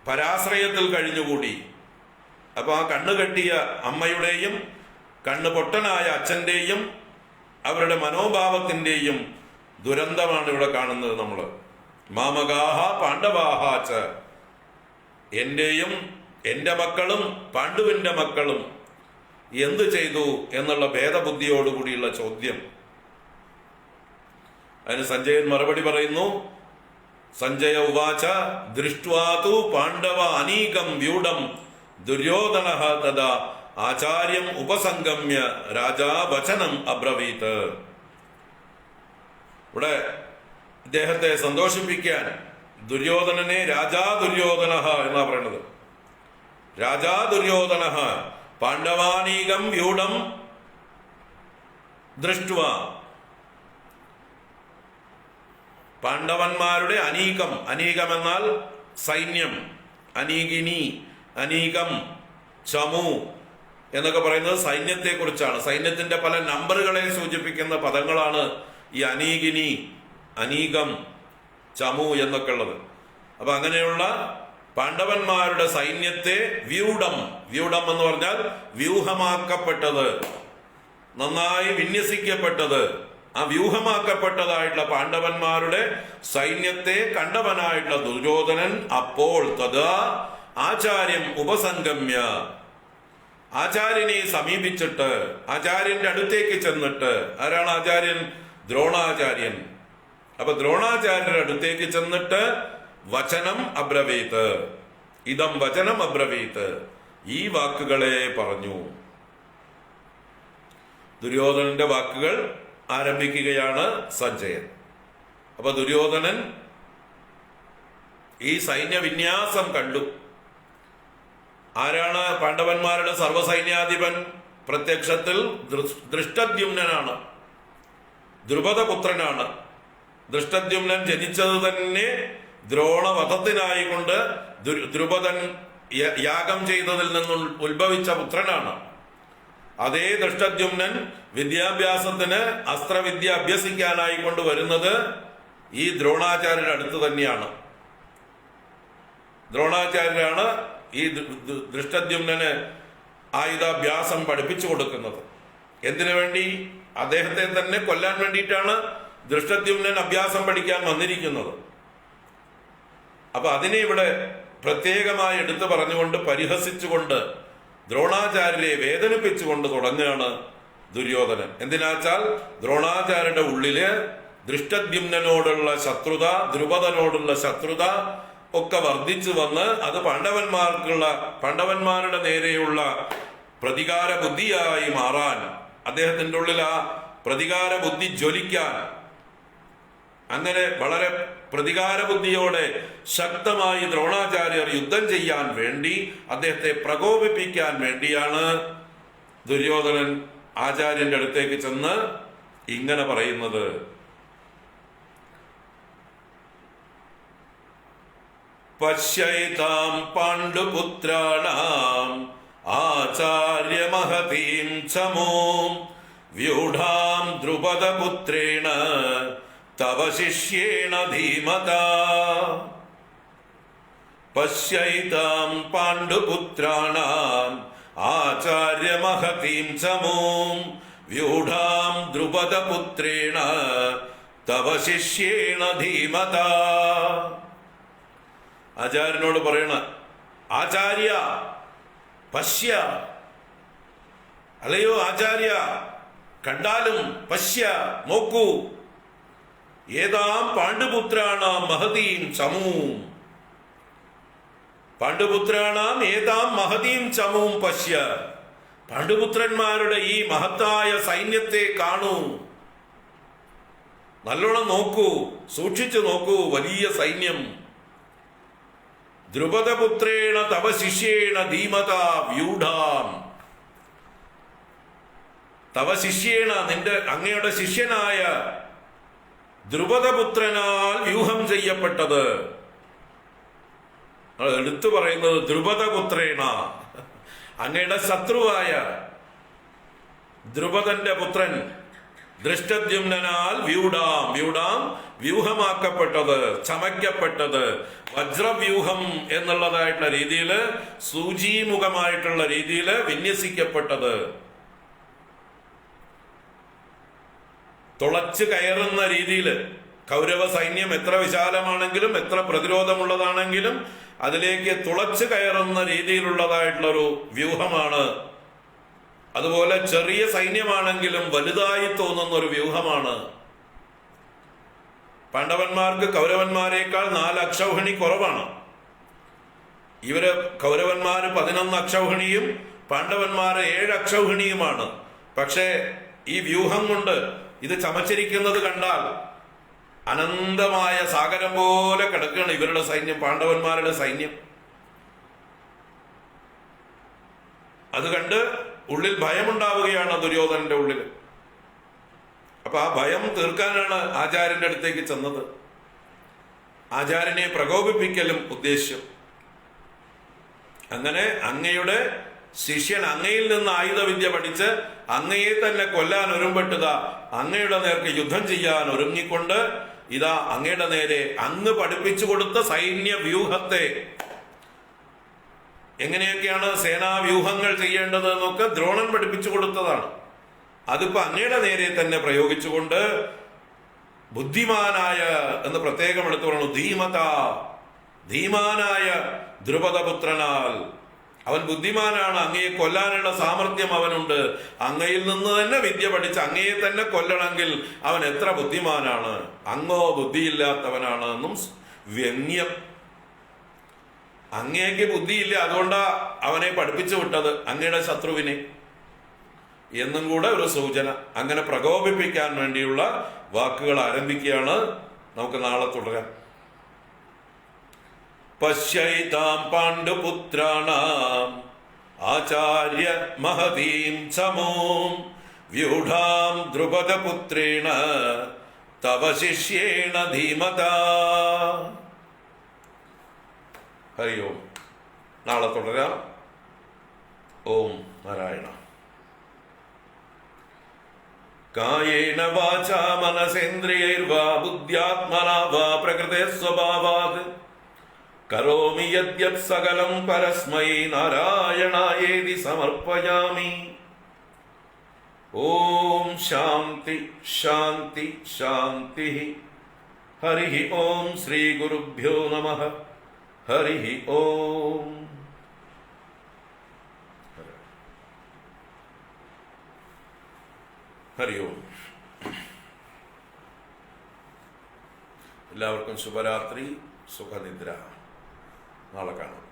പരാശ്രയത്തിൽ കഴിഞ്ഞുകൂടി. അപ്പൊ ആ കണ്ണുകെട്ടിയ അമ്മയുടെയും കണ്ണു പൊട്ടനായ അച്ഛന്റെയും അവരുടെ മനോഭാവത്തിന്റെയും ദുരന്തമാണ് ഇവിടെ കാണുന്നത് നമ്മൾ. മാമകാഹ പാണ്ഡവാഹാച്ച, എന്റെയും എന്റെ മക്കളും പാണ്ഡുവിന്റെ മക്കളും എന്തു ചെയ്തു എന്നുള്ള ഭേദബുദ്ധിയോടുകൂടിയുള്ള ചോദ്യം. അതിന് സഞ്ജയൻ മറുപടി പറയുന്നു. സഞ്ജയ ഉവാച ദൃഷ്ട്വാതു പാണ്ഡവ അനീകം വ്യൂഢം ദുര്യോധനഃ തദാ ആചാര്യം ഉപസംഗമ്യ രാജാ വചനം അബ്രവീത്. ഇവിടെ ഇദ്ദേഹത്തെ സന്തോഷിപ്പിക്കാൻ ദുര്യോധനനെ രാജാ ദുര്യോധനഃ എന്നാ പറയുന്നത്. രാജാ ദുര്യോധനഃ പാണ്ഡവാനീകം വ്യൂഢം ദൃഷ്ട്വ, പാണ്ഡവന്മാരുടെ അനീകം, അനീകം എന്നാൽ സൈന്യം, അനീകിനി, അനീകം, ചമു എന്നൊക്കെ പറയുന്നത് സൈന്യത്തെ കുറിച്ചാണ്. സൈന്യത്തിന്റെ പല നമ്പറുകളെ സൂചിപ്പിക്കുന്ന പദങ്ങളാണ് ഈ അനീകിനി, അനീകം, ചമു എന്നൊക്കെ ഉള്ളത്. അപ്പൊ അങ്ങനെയുള്ള പാണ്ഡവന്മാരുടെ സൈന്യത്തെ വ്യൂഢം, വ്യൂഢം എന്ന് പറഞ്ഞാൽ വ്യൂഹമാക്കപ്പെട്ടത്, നന്നായി വിന്യസിക്കപ്പെട്ടത്, ആ വ്യൂഹമാക്കപ്പെട്ടതായിട്ടുള്ള പാണ്ഡവന്മാരുടെ സൈന്യത്തെ കണ്ടവനായിട്ടുള്ള ദുര്യോധനൻ അപ്പോൾ തഥാ ആചാര്യം ഉപസംഗമ്യ, ആചാര്യനെ സമീപിച്ചിട്ട്, ആചാര്യന്റെ അടുത്തേക്ക് ചെന്നിട്ട്, ആരാണ് ആചാര്യൻ? ദ്രോണാചാര്യൻ. അപ്പൊ ദ്രോണാചാര്യരുടെ അടുത്തേക്ക് ചെന്നിട്ട് വചനം അബ്രവീത്, ഇതം വചനം അബ്രവീത്, ഈ വാക്കുകളെ പറഞ്ഞു. ദുര്യോധനന്റെ വാക്കുകൾ ആരംഭിക്കുകയാണ് സഞ്ജയൻ. അപ്പൊ ദുര്യോധനൻ ഈ സൈന്യവിന്യാസം കണ്ടു. ആരാണ് പാണ്ഡവന്മാരുടെ സർവ്വസൈന്യാധിപൻ? പ്രത്യക്ഷത്തിൽ ദൃഷ്ടദ്യുമ്നനാണ്, ദ്രുപദപുത്രനാണ്. ദൃഷ്ടദ്യുമ്നൻ ജനിച്ചത് തന്നെ ദ്രോണവധത്തിനായിക്കൊണ്ട് ദ്രുപദൻ യാഗം ചെയ്തതിൽ നിന്നും ഉത്ഭവിച്ച പുത്രനാണ്. അതേ ദൃഷ്ടദ്യുമ്നൻ വിദ്യാഭ്യാസത്തിന് അസ്ത്രവിദ്യ അഭ്യസിക്കാനായിക്കൊണ്ട് വരുന്നത് ഈ ദ്രോണാചാര്യരുടെ അടുത്ത് തന്നെയാണ്. ദ്രോണാചാര്യരാണ് ഈ ദൃഷ്ടദ്യുമ്നന് ആയുധാഭ്യാസം പഠിപ്പിച്ചു കൊടുക്കുന്നത്. എന്തിനു വേണ്ടി? അദ്ദേഹത്തെ തന്നെ കൊല്ലാൻ വേണ്ടിയിട്ടാണ് ദൃഷ്ടദ്യുമ്നൻ അഭ്യാസം പഠിക്കാൻ വന്നിരിക്കുന്നത്. അപ്പൊ അതിനെ ഇവിടെ പ്രത്യേകമായി എടുത്തു പറഞ്ഞുകൊണ്ട്, പരിഹസിച്ചുകൊണ്ട്, ദ്രോണാചാര്യരെ വേദനിപ്പിച്ചുകൊണ്ട് തുടങ്ങുകയാണ് ദുര്യോധനൻ. എന്തിനാച്ചാൽ ദ്രോണാചാര്യരുടെ ഉള്ളില് ദൃഷ്ടദ്യുമ്നോടുള്ള ശത്രുത, ദ്രുപദനോടുള്ള ശത്രുത ഒക്കെ വർദ്ധിച്ചു വന്ന് അത് പാണ്ഡവന്മാരുടെ നേരെയുള്ള പ്രതികാര ബുദ്ധിയായി മാറാൻ, അദ്ദേഹത്തിന്റെ ഉള്ളിൽ ആ പ്രതികാര ബുദ്ധി ജ്വലിക്കാൻ, അങ്ങനെ വളരെ പ്രതികാര ബുദ്ധിയോടെ ശക്തമായി ദ്രോണാചാര്യർ യുദ്ധം ചെയ്യാൻ വേണ്ടി, അദ്ദേഹത്തെ പ്രകോപിപ്പിക്കാൻ വേണ്ടിയാണ് ദുര്യോധനൻ ആചാര്യന്റെ അടുത്തേക്ക് ചെന്ന് ഇങ്ങനെ പറയുന്നത്. പശ്യൈതാം പാണ്ഡുപുത്രാണാം ആചാര്യമഹതീം ചമൂം വ്യൂഢാം ദ്രുപദപുത്രേണ തവ ശിഷ്യേണ ധീമതാ പശ്യൈതാം പാണ്ഡുപുത്രാണാം ആചാര്യമഹതീം ചമൂം വ്യൂഢാം ദ്രുപദപുത്രേണ തവ ശിഷ്യേണ ധീമതാ. ആചാര്യനോട് പറയണ, ആചാര്യ പശ്യ, അല്ലയോ ആചാര്യ, കണ്ടാലും പശ്യ, നോക്കൂ, ഏതാം പാണ്ഡുപുത്രാണാം മഹതീം ചമൂം, പാണ്ഡുപുത്രാണാം ഏതാം മഹതീം ചമൂം പശ്യ, പാണ്ഡുപുത്രന്മാരുടെ ഈ മഹത്തായ സൈന്യത്തെ കാണൂ, നല്ലോണം നോക്കൂ, സൂക്ഷിച്ചു നോക്കൂ, വലിയ സൈന്യം. ദ്രുപദപുത്രേണ തവ ശിഷ്യേണ ധീമതാ വ്യൂഢാം, തവ ശിഷ്യേണ നിന്റെ അങ്ങയുടെ ശിഷ്യനായ ദ്രുപദപുത്രനാൽ വ്യൂഹം ചെയ്യപ്പെട്ടത്. എടുത്തു പറയുന്നത് ദ്രുപദപുത്രേണ, അങ്ങയുടെ ശത്രുവായ ദ്രുപദന്റെ പുത്രൻ ദൃഷ്ടദ്യുമ്നാൽ വ്യൂഢാം, വ്യൂഢാം വ്യൂഹമാക്കപ്പെട്ടത്, ചമയ്ക്കപ്പെട്ടത്, വജ്രവ്യൂഹം എന്നുള്ളതായിട്ടുള്ള രീതിയിൽ, സൂചീമുഖമായിട്ടുള്ള രീതിയിൽ വിന്യസിക്കപ്പെട്ടത്, തുളച്ചു കയറുന്ന രീതിയിൽ. കൗരവ സൈന്യം എത്ര വിശാലമാണെങ്കിലും എത്ര പ്രതിരോധമുള്ളതാണെങ്കിലും അതിലേക്ക് തുളച്ചു കയറുന്ന രീതിയിലുള്ളതായിട്ടുള്ളൊരു വ്യൂഹമാണ്. അതുപോലെ ചെറിയ സൈന്യമാണെങ്കിലും വലുതായി തോന്നുന്ന ഒരു വ്യൂഹമാണ്. പാണ്ഡവന്മാർക്ക് കൗരവന്മാരെക്കാൾ 4 അക്ഷൗഹിണി കുറവാണ്. ഇവര് കൗരവന്മാര് 11 അക്ഷൗഹിണിയും പാണ്ഡവന്മാര് 7 അക്ഷൗഹിണിയുമാണ്. പക്ഷേ ഈ വ്യൂഹം കൊണ്ട് ഇത് ചമച്ചിരിക്കുന്നത് കണ്ടാൽ അനന്തമായ സാഗരം പോലെ കിടക്കുകയാണ് ഇവരുടെ സൈന്യം, പാണ്ഡവന്മാരുടെ സൈന്യം. അത് കണ്ട് ഉള്ളിൽ ഭയമുണ്ടാവുകയാണ് ദുര്യോധനന്റെ ഉള്ളിൽ. അപ്പൊ ആ ഭയം തീർക്കാനാണ് ആചാര്യന്റെ അടുത്തേക്ക് ചെന്നത്. ആചാര്യനെ പ്രകോപിപ്പിക്കലും ഉദ്ദേശ്യം. അങ്ങനെ അങ്ങയുടെ ശിഷ്യൻ അങ്ങയിൽ നിന്ന് ആയുധവിദ്യ പഠിച്ച് അങ്ങയെ തന്നെ കൊല്ലാൻ ഒരുമ്പെട്ടുക, അങ്ങയുടെ നേർക്ക് യുദ്ധം ചെയ്യാൻ ഒരുങ്ങിക്കൊണ്ട് ഇതാ അങ്ങയുടെ നേരെ അങ്ങ് പഠിപ്പിച്ചു കൊടുത്ത സൈന്യ വ്യൂഹത്തെ, എങ്ങനെയൊക്കെയാണ് സേനാവ്യൂഹങ്ങൾ ചെയ്യേണ്ടത് എന്നൊക്കെ ദ്രോണൻ പഠിപ്പിച്ചു കൊടുത്തതാണ്. അതിപ്പോ അങ്ങയുടെ നേരെ തന്നെ പ്രയോഗിച്ചുകൊണ്ട് ബുദ്ധിമാനായ എന്ന് പ്രത്യേകം എടുത്തു പറഞ്ഞു, ധീമത, ധീമാനായ ദ്രുപദപുത്രനാൽ, അവൻ ബുദ്ധിമാനാണ്, അങ്ങയെ കൊല്ലാനുള്ള സാമർഥ്യം അവനുണ്ട്. അങ്ങയിൽ നിന്ന് തന്നെ വിദ്യ പഠിച്ച് അങ്ങയെ തന്നെ കൊല്ലണമെങ്കിൽ അവൻ എത്ര ബുദ്ധിമാനാണ്, അങ്ങോ ബുദ്ധിയില്ലാത്തവനാണ് എന്നും വ്യംഗ്യം. അങ്ങേക്ക് ബുദ്ധിയില്ല, അതുകൊണ്ടാ അവനെ പഠിപ്പിച്ചു വിട്ടത് അങ്ങയുടെ ശത്രുവിനെ എന്നും കൂടെ ഒരു സൂചന. അങ്ങനെ പ്രകോപിപ്പിക്കാൻ വേണ്ടിയുള്ള വാക്കുകൾ ആരംഭിക്കുകയാണ്. നമുക്ക് നാളെ തുടരാം. പശ്യൈതാം പാണ്ഡുപുത്രാണാം ആചാര്യ മഹതീം ചമൂം വ്യൂഢാം ദ്രുപദപുത്രേണ തവ ശിഷ്യേണ ധീമതാ. ഹരി ഓം. നാളെ തുടരാം. ഓം നാരായണ. കായേന വാചാ മനസേന്ദ്രിയൈർവാ ബുദ്ധ്യാത്മനാ വാ പ്രകൃതേ സ്വഭാവാത് കരോമി യദ്യത് സകലം പരസ്മൈ നാരായണായേതി സമർപ്പയാമി. ഓം ശാന്തി ശാന്തി ശാന്തി. ഹരി ഓം. ശ്രീ ഗുരുഭ്യോ നമഃ. ഹരി ഓം. ഹരി ഓം. എല്ലാവർക്കും ശുഭരാത്രി, സുഖനിദ്ര. നാളെ കാണാം.